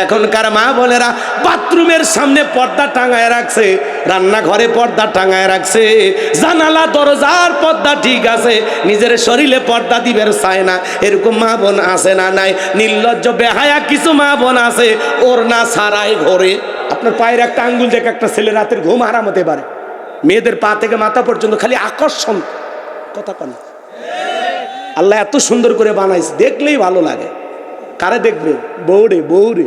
এখনকার মা বোনেরা বাথরুমের সামনে পর্দা টাঙায় রাখছে, রান্নাঘরে পর্দা টাঙায় রাখছে, জানালা দরজার পর্দা ঠিক আছে, নিজের শরীরে পর্দা দিবের চায় না। এরকম মা বোন আছে না নাই? নির্লজ্জ বেহায়া কিছু মা বোন আছে, ওর না ছাড়াই ঘরে। আপনার পায়ের একটা আঙ্গুল দেখে একটা ছেলে রাতের ঘুম হারাম হতে পারে। মেয়েদের পা থেকে মাথা পর্যন্ত খালি আকর্ষণ, কথা কনা। আল্লাহ এত সুন্দর করে বানাইছে, দেখলেই ভালো লাগে। কারে দেখবে? বউরে, বউরে।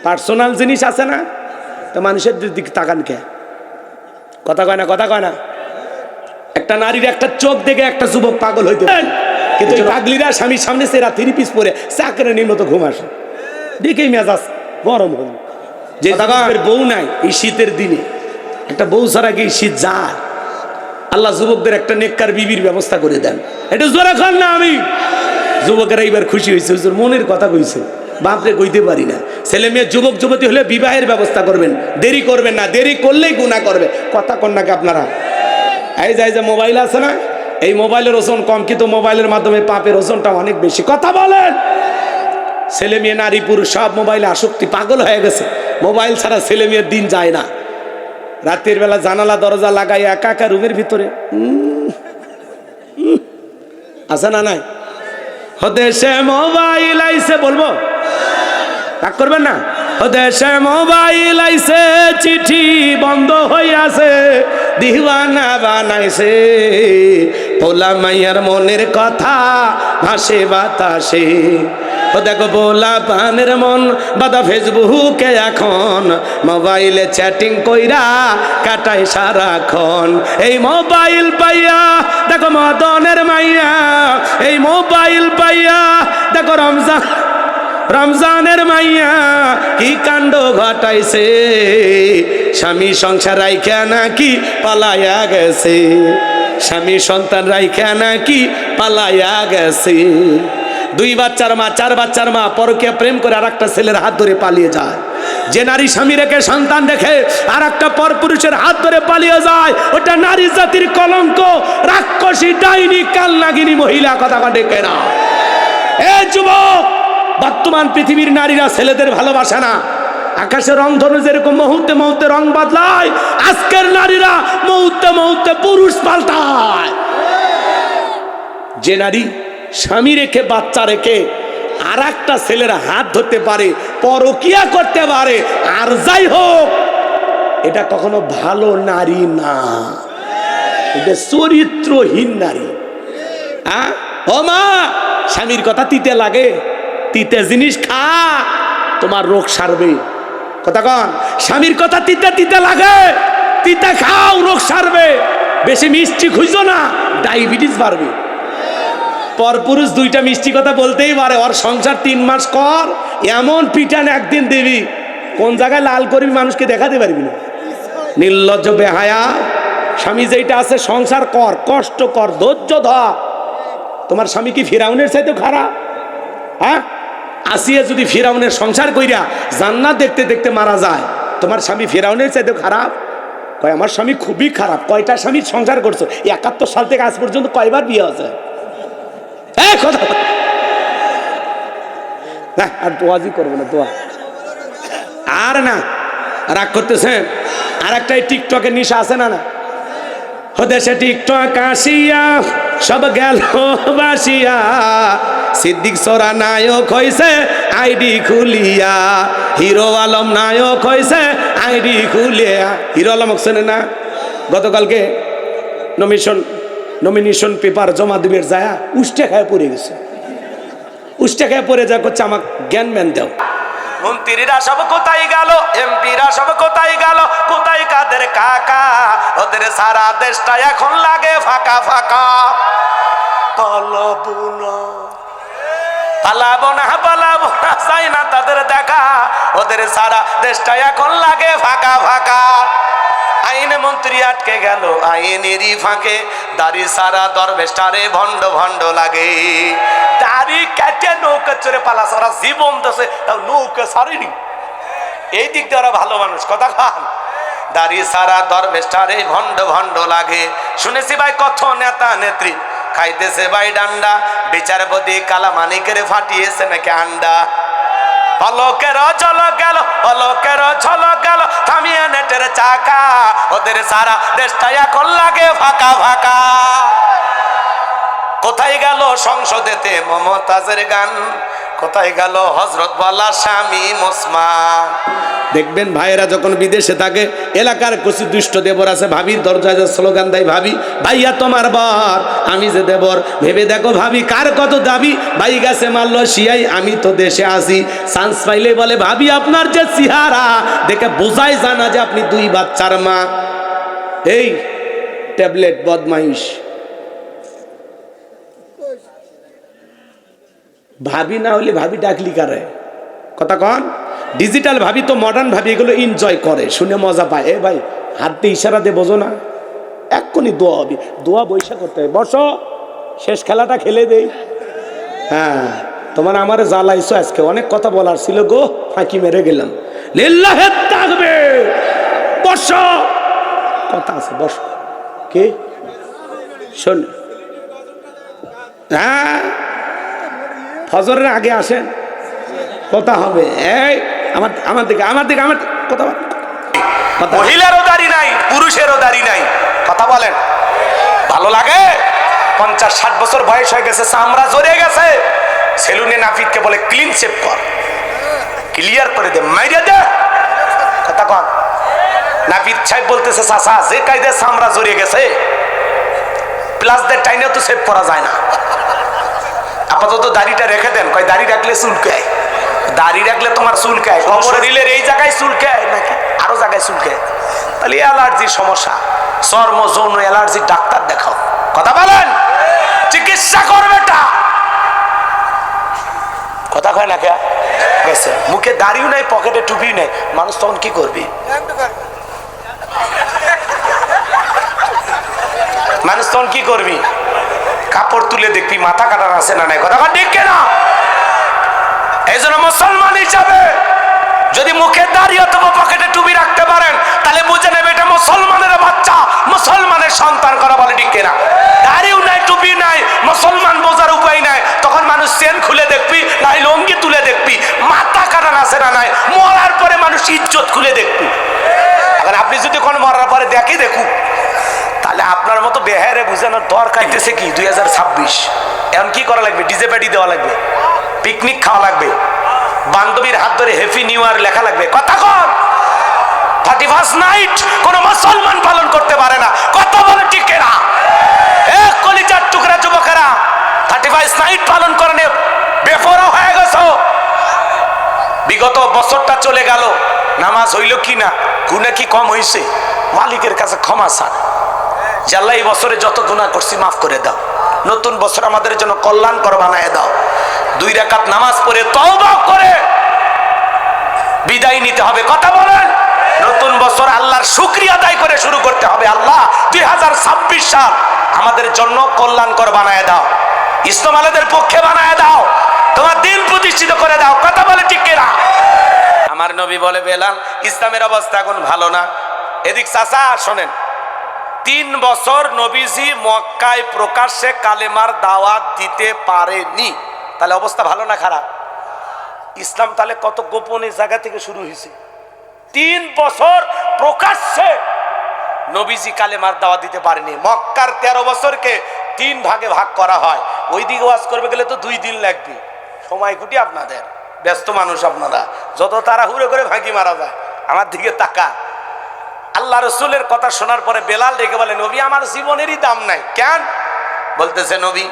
পার্সোনাল জিনিস আছে না, তো মানুষের দিকে তাকান কে? কথা কয় না, কথা কয় না। একটা নারীর একটা চোখ দেখে একটা যুবক পাগল হইতে পারে, কিন্তু পাগলিরা স্বামীর সামনে সেরা 3 পিস পরে চাকরানির মতো ঘুম আসে, দেখেই মেজাজ গরম হল। যে বউ নাই এই শীতের দিনে, একটা বউ ছাড়া কি শীত যায়? আল্লাহ যুবকদের একটা নেককার বিবির ব্যবস্থা করে দেন। এটা জোরে খান না। আমি যুবকেরা এইবার খুশি হয়েছে, হুজুর মনের কথা কইছে, বাপরে কইতে পারি না। ছেলে মেয়ে যুবক যুবতী হলে বিবাহের ব্যবস্থা করবেন, দেরি করবেন না, দেরি করলেই গুনাহ করবে। কথা কন নাকি আপনারা? এই যে মোবাইল আছে না, এই মোবাইলের ওজন কম, কিন্তু মোবাইলের মাধ্যমে পাপের ওজনটা অনেক বেশি। কথা বলেন। ছেলে মেয়ে নারী পুরুষ সব মোবাইলে আসক্তি, পাগল হয়ে গেছে। মোবাইল ছাড়া ছেলে মেয়ের দিন যায় না। রাতের বেলা জানালা দরজা লাগাই একা একা রুমের ভিতরে আছে না নাই? দেশে মোবাইল আইছে, বলবো রাগ করবেন না। দেশে মোবাইল আইছে, চিঠি বন্ধ হইয়াছে, দিওয়ানা বানাইছে, পোলা মাইয়ার মনের কথা ভাসে বাতাসে। দেখো পোলা পানের মন বাদা ফেসবুকে এখন, মোবাইলে চ্যাটিং কইরা কাটাই সারাক্ষণ। এই মোবাইল পাইয়া দেখো মদনের মাইয়া, এই মোবাইল পাইয়া দেখো রমজানের মাইয়া কি কাণ্ড ঘটাইছে, স্বামী সংসার রাইখা নাকি পালাইয়া গেছে, স্বামী সন্তান রাইখা নাকি পালাইয়া গেছে। 2 বাচ্চার মা, 4 বাচ্চার মা পরকীয়া প্রেম করে আর একটা ছেলের হাত ধরে পালিয়ে যায়। যে নারী স্বামী রেখে সন্তান রেখে আর একটা পরপুরুষের হাত ধরে পালিয়ে যায়, ওটা নারী জাতির কলঙ্ক, রাক্ষসী, ডাইনি, কালনাগিনী মহিলা। কথা ডেকে না। এ যুবক, বর্তমান পৃথিবীর নারীরা ছেলেদের ভালোবাসে না। আকাশে রং ধনু যেরকম মুহূর্তে মুহূর্তে রং বদলায়, আজকের নারীরা মুহূর্তে মুহূর্তে পুরুষ পাল্টায়। যে নারী স্বামী রেখে বাচ্চা রেখে আর একটা ছেলের হাত ধরতে পারে, পরকীয়া করতে পারে, আর যাই হোক, এটা কখনো ভালো নারী না, এটা চরিত্রহীন নারী। ও মা, স্বামীর কথা তিতে লাগে, তিতে জিনিস খা, তোমার রোগ সারবে। কথা কন, স্বামীর কথা তিতে তিতে লাগে, তিতে খাও, রোগ সারবে। বেশি মিষ্টি খুঁজো না, ডায়াবেটিস বাড়বে। পরপুরুষ 2টা মিষ্টি কথা বলতেই পারে, ওর সংসার 3 মাস কর, এমন পিটান একদিন দিবি, কোন জায়গায় লাল করবি মানুষকে দেখাতে পারবি না। নির্লজ্জ বেহায়া। স্বামী যেটা আছে সংসার কর, কষ্ট কর, ধৈর্য ধর। তোমার স্বামী কি ফিরাউনের চাইতে খারাপ? হ্যাঁ, আসিয়া যদি ফিরাউনের সংসার কইরা জান্নাত দেখতে দেখতে মারা যায়, তোমার স্বামী ফিরাউনের চাইতে খারাপ? কয় আমার স্বামী খুবই খারাপ। কয়টা স্বামীর সংসার করছো? 71 সাল থেকে আজ পর্যন্ত কয়বার বিয়ে হয়েছে? কথা আর দোয়াজি করবো না, দোয়া আর না। রাগ করতেছেন? আর একটা টিকটকের নিশা আছে না? না, দেশে টিকটক আসিয়া সব গেল বাসিয়া, সিদ্দিক সোরা নায়ক হইছে আইডি খুলিয়া, হিরো আলম নায়ক হইছে আইডি খুলিয়া। হিরো আলম হোসেনে না, গতকালকে নমিনেশন পেপার জমা দিবের যায় উষ্টে খায় পড়ে গেছে। উষ্টে খায় পড়ে যায়, করছে আমাকে জ্ঞান ম্যান দাও। মন্ত্রীরা সব কোথায় গেল, এমপিরা সব কোথায় গেল, কোথায় কাদের কাকা, ওদের সারা দেশটা এখন লাগে ফাঁকা ফাঁকা। পালাবো না চাই না তাদের দেখা, ওদের সারা দেশটা এখন লাগে ফাঁকা ফাঁকা। আইন মন্ত্রী আটকে গেল আইনেরই ফাঁকে, দাড়ি সারা দরবেশটারে ভণ্ড ভণ্ড লাগে। দাড়ি কেটে নৌকা চড়ে পালা সারা জীবন দেশে, তাও নৌকা সারেনি। এই দিক দিয়ে ওরা ভালো মানুষ। কথা খান, দাড়ি সারা দরবেশটারে ভণ্ড ভণ্ড লাগে। শুনেছি ভাই কত নেতা নেত্রী খাইতেছে ভাই ডান্ডা, বিচারপতি কালা মানিকের ফাটিয়েছে নাকি আন্ডা। পলকের ঝলক গেল, পলকের ঝলক গেল, থামিয়ে নেটের চাকা, ওদের সারা দেশটা এখন লাগে ফাঁকা ফাঁকা। কোথায় গেল সংসদেতে মমতাজের গান, কোথায় গেল হযরত ওয়ালা শামীম ওসমান। দেখবেন ভাইয়েরা যখন বিদেশে থাকে, এলাকার কিছু দুষ্ট দেবর আছে, ভাবির দরজায় স্লোগান দেয়, ভাবি ভাইয়া তোমার বর, আমি যে দেবর, ভেবে দেখো ভাবি কার কত দাবি, ভাই গেছে মালয়েশিয়ায়, আমি তো দেশে আসি। চান্স পাইলে বলে ভাবি আপনার যে চেহারা দেখে বোঝাই জানা যে আপনি 2 বাচ্চার মা। এই ট্যাবলেট বদমাইশ। ভাবি না হলে ভাবি ডাকলি কারে? কথা কন। ডিজিটাল ভাবি তো মডার্ন ভাবি এগুলো এনজয় করে, শুনে মজা পায়। এ ভাই হাত দিয়ে ইশারা দিয়ে বোঝো না, এক্ষুনি দোয়া হবে, দোয়া বৈশা করতে হয়। বসো, শেষ খেলাটা খেলে দেই। হ্যাঁ, তোমার আমারে জ্বালাইছো আজকে, অনেক কথা বলার ছিল গো, ফাঁকি মেরে গেলাম। লিল্লাহে তাকবীর। বসো, কথা আছে, বসো। কে শোন, হ্যাঁ ফজরের আগে আসেন, কথা হবে। এই আমার দিকে কথা বল। মহিলারও দাড়ি নাই, পুরুষেরও দাড়ি নাই, কথা বলেন। ভালো লাগে? 50-60 বছর বয়স হয়ে গেছে, চামড়া জড়িয়ে গেছে, সেলুনে নাপিতকে বলে ক্লিন শেভ কর, ক্লিয়ার করে দে, মাইরে দে। কথা কন। নাপিত সাহেব বলতেছে চাচা, যে কায়দায় চামড়া জড়িয়ে গেছে, প্লাস দের টাইনে তো সেভ করা যায় না, আপাতত দাড়িটা রেখে দেন। কয় দাড়ি রাখলে চুলকায়, দাড়ি রাখলে তোমার চুলকায়, শরীরের এই জায়গায় চুলকায় নাকি আরো জায়গায় চুলকায়? তাহলে অ্যালার্জির সমস্যা, চর্ম যৌন অ্যালার্জির ডাক্তার দেখাও। কথা বলেন, চিকিৎসা করবে টা। কথা কয় না কে গেছে, মুখে দাড়িও নাই, পকেটে টুপিও নাই, মানুষ তখন কি করবি? মানুষ তখন কি করবি? কাপড় তুলে দেখবি মাথা কাটার আছে না নাই। কথা দেখে না। এই জন্য মুসলমান হিসাবে যদি মুখে দাঁড়িয়ে অথবা পকেটে টুপি রাখতে পারেন, তাহলে বুঝে নেবে এটা মুসলমানের বাচ্চা, মুসলমানের সন্তান। করা বলে ঠিক না? দাড়িও নাই, টুপি নাই, মুসলমান বোঝার উপায় নাই। তখন মানুষ চেন খুলে দেখবি, নাই লঙ্গি তুলে দেখবি, মাথা কাটার আছে না নাই। মরার পরে মানুষ ইজ্জত খুলে দেখবি। এখন আপনি যদি কোন মরার পরে দেখুক, তাহলে আপনার মতো বেহারে বুঝানোর দরকার হইতেছে কি? 2026 এখন কি করা লাগবে? ডিজে পার্টি দেওয়া লাগবে, পিকনিক খাওয়া লাগবে, বান্ধবীর হাত ধরে হ্যাপি নিউ ইয়ার লেখা লাগবে। কথা কর। 31st নাইট কোন মুসলমান পালন করতে পারে না। কথা বলে ঠিক না? এক কলিজার টুকরা যুবকেরা 31st নাইট পালন করে বেপরোয়া হয়ে গেছো। বিগত বছরটা চলে গেল, নামাজ হইল কি না, গুনাহ কি কম হইছে? মালিকের কাছে ক্ষমা চান, যে আল্লাহ এই বছরে যত গুনাহ করছি মাফ করে দাও, নতুন বছর আমাদের জন্য কল্যাণকর বানায় দাও। 2 রাকাত নামাজ পড়ে তওবা করে বিদায় নিতে হবে। কথা বলেন। নতুন বছর আল্লাহর শুকরিয়া আদায় করে শুরু করতে হবে। আল্লাহ 2026 সাল আমাদের জন্য কল্যাণকর বানায় দাও, ইসলাম আলাদের পক্ষে বানায় দাও, তোমার দিন প্রতিষ্ঠিত করে দাও। কথা বলে ঠিক কিনা? আমার নবী বলে, বেলাল ইসলামের অবস্থা এখন ভালো না। এদিক চাচা শোনেন, 3 বছর নবীজি মক্কায় প্রকাশ্যে কালেমার দাওয়াত দিতে পারেনি, তাহলে অবস্থা ভালো না খারাপ? ইসলাম তাহলে কত গোপনে জায়গা থেকে শুরু হয়েছে। 3 বছর প্রকাশ্যে নবীজি কালেমার দাওয়াত দিতে পারেনি। মক্কার 13 বছরকে 3 ভাগে ভাগ করা হয়। ওই দিকে ওয়াজ করবে গেলে তো 2 দিন লাগবে। সময় কুটি আপনাদের, ব্যস্ত মানুষ আপনারা, যত তাড়াহুড়ো করে ভাগি মারা যায়। আমার দিকে তাকা। আল্লাহ রসুলের কথা শোনার পরে বেলাল রেখে বলে, নবী আমার জীবনেরই দাম নাই। কেন? বলতেছে, নবী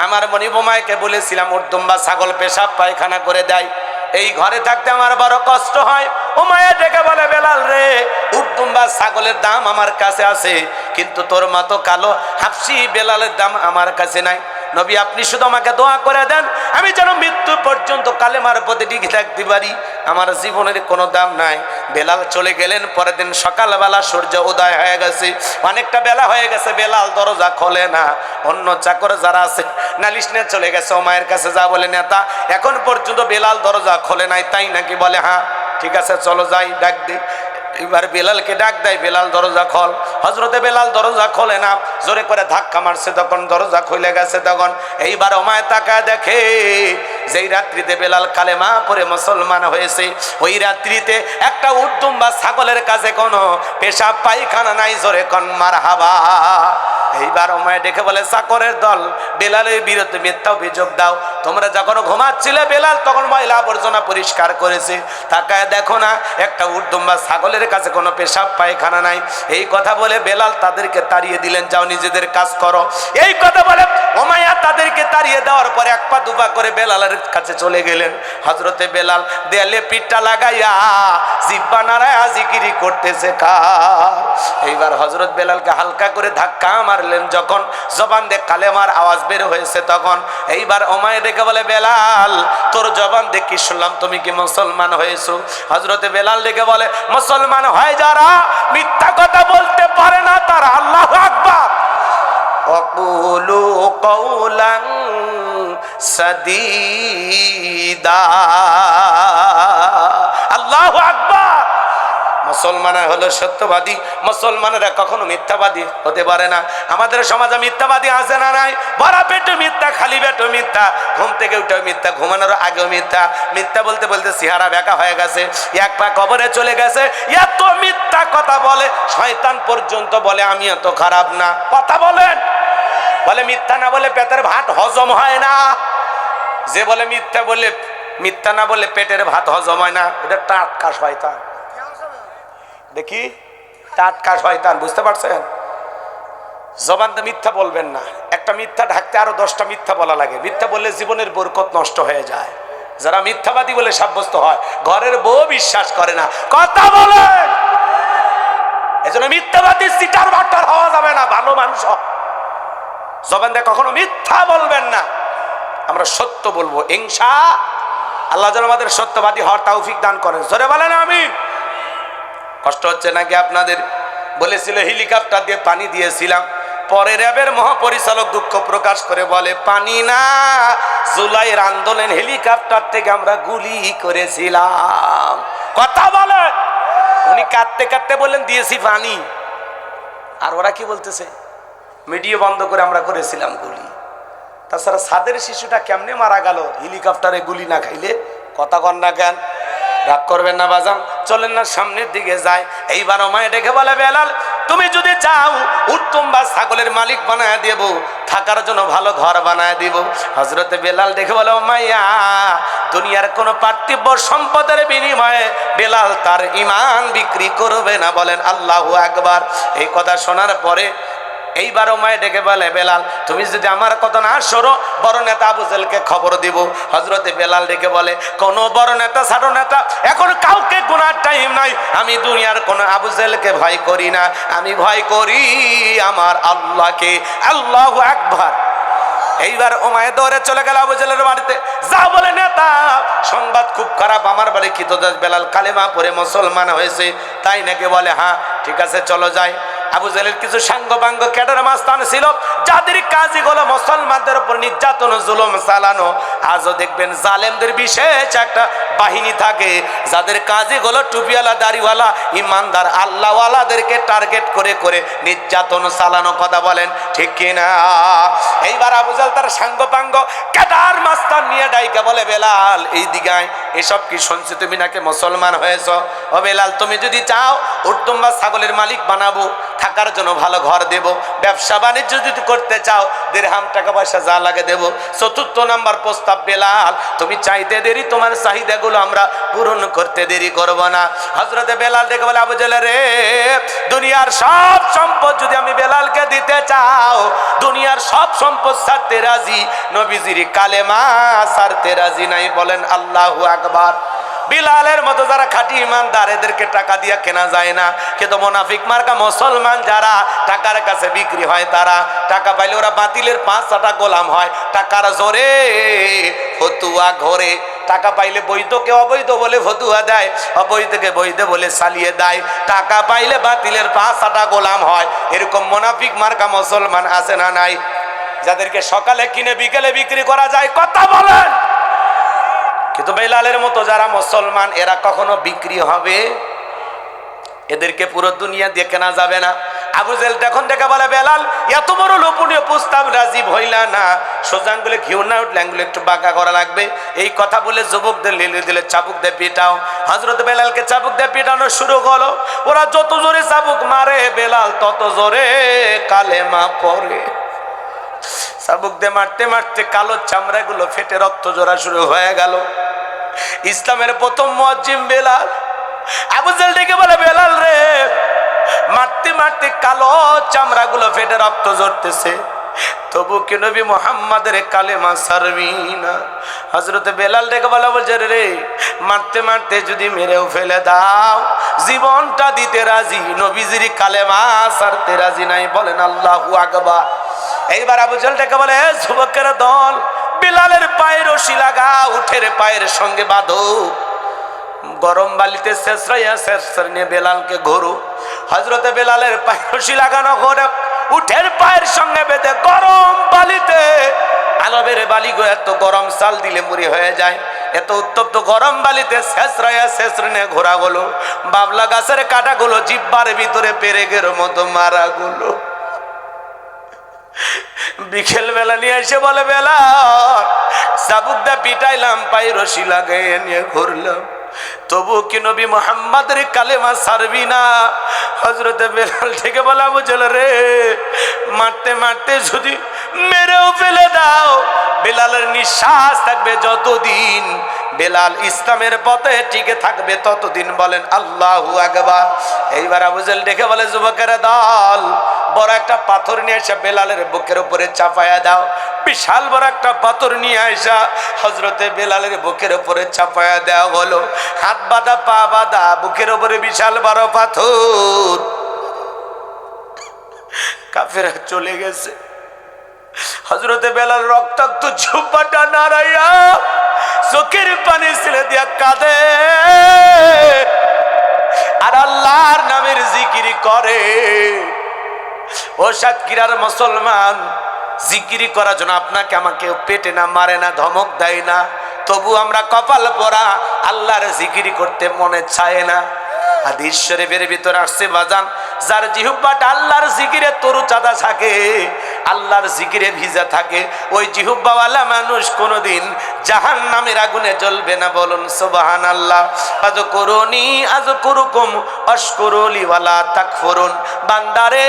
আমার মনিবমায়কে বলেছিলাম ওর দুম্বা ছাগল পেশাব পায়খানা করে দেয়, এই ঘরে থাকতে আমার বড় কষ্ট হয়। ও মায়া ডেকে বলে, বেলাল রে, উটদুম্বা ছাগলের দাম আমার কাছে আছে, কিন্তু তোর মতো কালো হাফসি বেলালের দাম আমার কাছে নাই। নবী আপনি শুধু আমাকে দোয়া করে দেন, আমি যেন মৃত্যু পর্যন্ত কালেমার পথে টিকে থাকতে পারি, আমার জীবনের কোনো দাম নাই। বেলাল চলে গেলেন। পরের দিন সকালবেলা সূর্য উদয় হয়ে গেছে, অনেকটা বেলা হয়ে গেছে, বেলাল দরজা খোলে না। অন্য চাকর যারা আছে নালিশ নিয়ে চলে গেছে, ও মায়ের কাছে যা বলে, নেতা এখন পর্যন্ত বেলাল দরজা খোলে নাই, তাই নাকি? বলে হ্যাঁ। ঠিক আছে চলো যাই, ডাক দিই। এবার বেলালকে ডাক দেয়, বেলাল দরজা খোল। হজরতে বেলাল দরজা খোলে না, জোরে করে ধাক্কা মারছে, তখন দরজা খুলে গেছে। তখন এইবার ওমায় তাকায় দেখে যেই রাত্রিতে বেলাল কালেমা পড়ে মুসলমান হয়েছে, ওই রাত্রিতে একটা উট দুম্বা ছাগলের কাছে কোনো পেশাব পায়খানা নাই, জোরে কোন মারহাবা। এইবার ওমায় ডেকে বলে, চাকরের দল, বেলালের বিরুদ্ধে মিথ্যা অভিযোগ দাও। তোমরা যখন ঘুমাচ্ছিলে বেলাল তখন ময়লা আবর্জনা পরিষ্কার করেছে, তাকায় দেখো না একটা উট দুম্বা ছাগলের কাছে কোনো পেশাব পায়খানা নাই। এই কথা বলে বেলাল তাদেরকে তাড়িয়ে দিলেন, যাও নিজেদের কাজ করো। এই কথা বলে ওমাইয়া তাদেরকে তাড়িয়ে দেওয়ার পরে এক পা দুপা করে বেলালের কাছে চলে গেলেন। হযরতে বেলাল দেয়ালে পিঠটা লাগাইয়া জিহ্বা নাড়ায়া জিকিরি করতেছে কার। এইবার হযরত বেলালকে হালকা করে ধাক্কা মারলেন, যখন জবান দিয়ে কালেমার আওয়াজ বের হয়েছে তখন এইবার ওমাইয়া ডেকে বলে, বেলাল তোর জবান দিয়ে কি শুনলাম, তুমি কি মুসলমান হয়েছো? হযরতে বেলাল ডেকে বলে, মুসলমান হয় যারা মিথ্যা কথা বলতে পারে না তারা। আল্লাহু আকবার। ওয়াকুলু কওলান সাদীদা। আল্লাহু আকবার। মুসলমানরা হলো সত্যবাদী, মুসলমানেরা কখনো মিথ্যাবাদী হতে পারে না। আমাদের সমাজে মিথ্যাবাদী আছে না নাই? ভরা পেটে মিথ্যা, খালি পেটে মিথ্যা, ঘুম থেকে উঠে মিথ্যা, ঘুমানোর আগেও মিথ্যা। মিথ্যা বলতে বলতে চেহারা বেঁকা হয়ে গেছে, এক পা কবরে চলে গেছে। এত মিথ্যা কথা বলে, শয়তান পর্যন্ত বলে আমি এত খারাপ না। কথা বলেন, বলে মিথ্যা না বলে পেটের ভাত হজম হয় না। যে বলে মিথ্যা বলে, মিথ্যা না বলে পেটের ভাত হজম হয় না, এটা টাটকা শয়তান। দেখি টাটকা শয়তান, বুঝতে পারছেন? জবান দিয়ে মিথ্যা বলবেন না। একটা মিথ্যা ঢাকতে আরো 10টা মিথ্যা বলা লাগে। মিথ্যা বললে জীবনের বরকত নষ্ট হয়ে যায়। যারা মিথ্যাবাদী বলে সাব্যস্ত হয়, ঘরের বউ বিশ্বাস করে না। কথা বলেন। এজন্য মিথ্যাবাদী সিটার বাটার হওয়া যাবে না, ভালো মানুষ। জবান দিয়ে কখনো মিথ্যা বলবেন না। আমরা সত্য বলবো ইনশাআল্লাহ। যেন আমাদের সত্যবাদী হওয়ার তৌফিক দান করেন। জোরে বলেন আমিন। কষ্ট হচ্ছে নাকি আপনাদের? বলেছিল হেলিকপ্টার দিয়ে পানি দিয়েছিলাম, পরে র্যাবের মহাপরিচালক দুঃখ প্রকাশ করে বলে, পানি না, জুলাইয়ের আন্দোলন হেলিকপ্টার থেকে আমরা গুলি করেছিলাম। কথা বলে। উনি কাঁদতে কাঁদতে বললেন দিয়েছি পানি, আর ওরা কি বলতেছে, মিডিয়া বন্ধ করে আমরা করেছিলাম গুলি। তাছাড়া সাদের শিশুটা কেমনে মারা গেল হেলিকপ্টারে গুলি না খাইলে? কথা কন না কেন? রাগ করবেন না বাজান, চলেন না সামনের দিকে যাই। এইবার ওমায় ডেকে বলে, বেলাল তুমি যদি চাও উত্তম বা ছাগলের মালিক বানায় দেব, থাকার জন্য ভালো ঘর বানায় দিব। হযরতে বেলাল ডেকে বলে, ওমাইয়া দুনিয়ার কোনো পার্থিব সম্পদের বিনিময়ে বেলাল তার ঈমান বিক্রি করবে না। বলেন আল্লাহু আকবার। এই কথা শোনার পরে এইবার ওমায় ডেকে বলে, বেলাল তুমি যদি আমার কথা না শোনো, বড় নেতা আবু জেহেলকে খবর দিব। হযরতে বেলাল ডেকে বলে, কোন বড় নেতা ছোট নেতা এখন কাউকে গুনার টাইম নাই। আমি দুনিয়ার কোন আবু জেহেলকে ভয় করি না, আমি ভয় করি আমার আল্লাহকে। আল্লাহু আকবার। এইবার ওমায় দৌড়ে চলে গেল আবু জেহেলের বাড়িতে। যা বলে, নেতা সংবাদ খুব খারাপ, আমার বাড়ি কৃতদাস বেলাল কালেমা পড়ে মুসলমান হয়েছে। তাই নাকি? বলে হ্যাঁ, ঠিক আছে চলো যাই। আবু জেহেলের কিছু সাঙ্গপাঙ্গ ক্যাডার মাস্তান ছিল, যাদের কাজই হলো মুসলমানদের উপর নির্যাতন জুলুম চালানো। আজও দেখবেন জালেমদের বিশেষ একটা বাহিনী থাকে, যাদের কাজই হলো টুপিওয়ালা, দাড়িওয়ালা, ইমানদার আল্লাহওয়ালাদেরকে টার্গেট করে করে নির্যাতন চালানো। কথা বলেন ঠিক কিনা? এইবার আবু জেহেল তার সাঙ্গপাঙ্গ ক্যাডার মাস্তান নিয়ে ডাইকা বলে, বেলাল এই দিগায় এসব কি শুনছি, তুমি নাকি মুসলমান হয়েছ? ও বেলাল তুমি যদি চাও উত্তম বা ছাগলের মালিক বানাবো, থাকার জন্য ভালো ঘর দেব, ব্যবসা বাণিজ্য যদি করতে চাও দিরহাম টাকা পয়সা যা লাগে দেব। ৪র্থ নাম্বার প্রস্তাব, বেলাল তুমি চাইতে দেরি, তোমার চাহিদাগুলো আমরা পূরণ করতে দেরি করব না। হযরতে বেলাল ডেকে বলে, আবু জেহেল রে, দুনিয়ার সব সম্পদ যদি আমি বেলালকে দিতে চাও, দুনিয়ার সব সম্পদ ছাড়তে রাজি, নবীজির কালেমা ছাড়তে রাজি নাই। বলেন আল্লাহু আকবার। বিলালের মতো যারা খাঁটি ইমানদার, এদেরকে টাকা দিয়ে কেনা যায় না। কিন্তু মুনাফিক মার্কা মুসলমান যারা টাকার কাছে বিক্রি হয়, তারা টাকা পাইলে ওরা বাতিলের 5টা গোলাম হয়। টাকার জোরে ফতুয়া ঘরে, টাকা পাইলে বৈধকে অবৈধ বলে ফতুয়া দেয়, অবৈধকে বৈধ বলে চালিয়ে দেয়। টাকা পাইলে বাতিলের 5টা গোলাম হয়। এরকম মুনাফিক মার্কা মুসলমান আছে না নাই? যাদেরকে সকালে কিনে বিকেলে বিক্রি করা যায়। কথা বলেন। কিন্তু বেলালের মতো যারা মুসলমান, এরা কখনো বিক্রি হবে? এদেরকে পুরো দুনিয়া দিয়ে কেনা যাবে না। আবু জেহেল তখন থেকে বলে, বেলাল এত বড় লোভনীয় প্রস্তাব রাজি হইলা না, সোজা আঙ্গুলে ঘিউ না উঠলে আঙ্গুলে একটু বাঁকা করা লাগবে। এই কথা বলে যুবকদের লেলে দিলে চাবুক দিয়ে পিটাও। হযরত বেলালকে চাবুক দিয়ে পিটানো শুরু হলো। ওরা যত জোরে চাবুক মারে বেলাল তত জোরে কালেমা পড়ে। চাবুক দিয়ে মারতে মারতে কালো চামড়াগুলো ফেটে রক্ত জোড়া শুরু হয়ে গেল। ইসলামের প্রথম মুয়াজ্জিন বেলাল। আবু জেহেল ডেকে বলে, বেলাল রে, মারতে মারতে কালো চামড়াগুলো ফেটে রক্ত ঝরতেছে, তবু কি নবী মুহাম্মাদের কালেমা ছাড়বি না? হযরত বেলাল ডেকে বলে, বলছে রে, মারতে মারতে যদি মেরেও ফেলে দাও জীবনটা দিতে রাজি, নবীজির কালেমা ছাড়তে রাজি নাই। বলেন আল্লাহু আকবার। এইবার আবু জেহেল ডেকে বলে, যুবকের দল, বেলালের পায়ের রশি লাগা, উঠের পায়ের সঙ্গে বাঁধো, গরম বালিতে শেষরাইয়া শেষরা নিয়ে বেলালকে ঘোরো। হযরতে বেলালের পায়ে রশি লাগানো করে উঠের পায়ের সঙ্গে বেঁধে গরম বালিতে, আলবের বালি গো এত গরম চাল দিলে মুড়ি হয়ে যায়, এত উত্তপ্ত গরম বালিতে শেষরাইয়া শেষরা নিয়ে ঘোরা গেলো। বাবলা গাছের কাঁটাগুলো জিব্বার ভিতরে পেরেকের মতো মারা গুলো। বিকেল বেলা নিয়ে এসে বলে, বেলাল চাবুক দা পিটাইলাম, পায়ে রশি লাগাইয়া নিয়ে ঘুরলাম, তবু কি নবী মুহাম্মাদের কালেমা ছাড়বি না? হযরতে বেলাল থেকে বলা, আবু জেহেল রে, মারতে মারতে যদি মেরেও ফেলে দাও, বেলালের নিঃশ্বাস থাকবে যতদিন, বেলাল ইসলামের পথে টিকে থাকবে ততদিন। বলেন আল্লাহু আকবার। এইবার আবু জেহেল ডেকে বলে, যুবকের দল, বড় একটা পাথর নিয়ে এসে বেলালের বুকের উপরে চাপায়া দাও। বিশাল বড় একটা পাথর নিয়ে আসা হযরতে বেলালের বুকের উপরে চাপায়া দেওয়া হলো। হাত বাঁধা, পা বাঁধা, বুকের উপরে বিশাল বড় পাথর। কাফেররা চলে গেছে। হযরতে বেলাল রক্তাক্ত জুব্বাটা নাড়াইয়া চোখের পানি ছেড়ে দিয়া কাঁদে আর আল্লাহর নামের জিকির করে। ও সাতক্ষীরার মুসলমান, জিকির করার জন্য আপনাকে আমাকে পেটে না, মারে না, ধমক দেয় না, তবু আমরা কপাল পরা আল্লাহর জিকির করতে মনে চায় না। হাদিস শরীফের ভিতরে আসছে বাজান, যার জিহ্বাটা আল্লাহর জিকিরে তরুচাঁদা থাকে, আল্লাহর জিকিরে ভিজা থাকে, ওই জিহ্বাওয়ালা মানুষ কোনোদিন জাহান্নামের আগুনে জ্বলবে না। বলুন সুবহানাল্লাহ। আযকুরুনি আযকুরুকুম ওয়াশকুরুলি ওয়ালা তাকফুরুন। বান্দারে,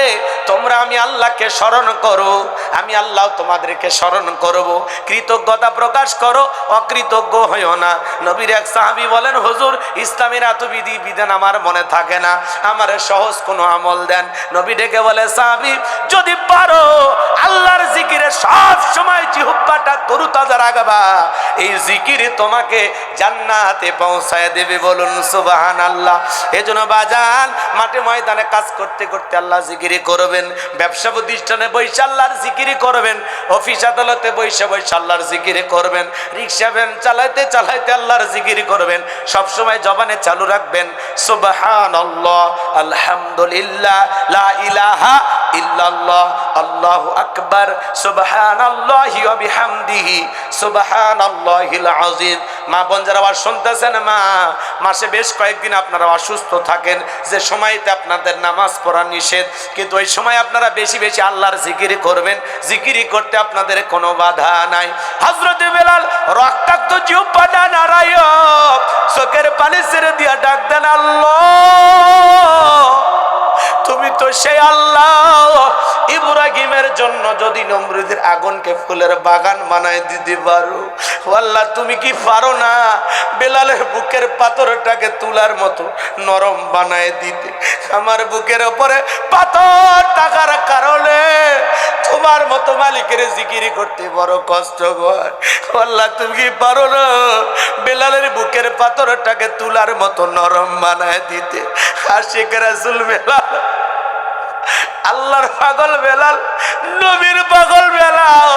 তোমরা আমি আল্লাহকে স্মরণ করো, আমি আল্লাহ তোমাদেরকে স্মরণ করব। কৃতজ্ঞতা প্রকাশ করো, অকৃতজ্ঞ হইও না। নবীর এক সাহাবী বলেন, হুজুর, ইসলামের এত বিধি বিধান আমার মনে থাকে না, আমারে সহজ কোনো আমল দেন। নবী ডেকে বলে, সাহাবী, যদি পারো আল্লাহর জিকিরে সব সময় জিহ্বাটা তরুতাজা রাখবা, এই জিকির তোমাকে জান্নাতে পৌঁছায় দেবে। বলুন সুবহানাল্লাহ। এজন্য বাজান, মাঠে ময়দানে কাজ করতে করতে আল্লাহ জিকির করবেন, ব্যবসা প্রতিষ্ঠানে বসে আল্লাহর জিকির করবেন, অফিস আদালতে বসে বসে আল্লাহর জিকির করবেন, রিকশা ভ্যান চালাইতে চালাইতে আল্লাহর জিকির করবেন। সব সময় জবানে চালু রাখবেন সুবহানাল্লাহ, আলহামদুলিল্লাহ, লা ইলাহা ইল্লাল্লাহ, আল্লাহু আকবার, সুবহানাল্লাহি ওয়া বিহামদিহি, সুবহানাল্লাহিল আযীম। মা বোন যারা আওয়াজ শুনতেছেন, মাসে বেশ কয়েকদিন আপনারা অসুস্থ থাকেন, যে সময়তে আপনাদের নামাজ পড়া নিষেধ, কিন্তু ওই সময় আপনারা বেশি বেশি আল্লাহর জিকির করবেন। জিকিরি করতে আপনাদের কোনো বাধা নাই। হযরত বেলাল রক্তাক্ত জিহ্বাটা নাড়াইয়া চোখের পানি ছেড়ে দিয়া ডাক দেন, আল্লাহ, তুমি তো সেই আল্লাহ, ইব্রাহিমের জন্য যদি নমরুদের আগুনকে ফুলের বাগান বানায় দিতে পারো, আল্লাহ তুমি কি পারো না বেলালের বুকের পাথরটাকে তুলার মতো নরম বানায় দিতে? আমার বুকের উপরে পাথর থাকার কারণে তোমার মতো মালিকের জিকির করতে বড় কষ্ট হয়। আল্লাহ তুমি কি পারো না বেলালের বুকের পাথরটাকে তুলার মতো নরম বানায় দিতে? আশিক রাসূল বেলাল, আল্লাহর পাগল বেলাল, নবীর পাগল বেলাল।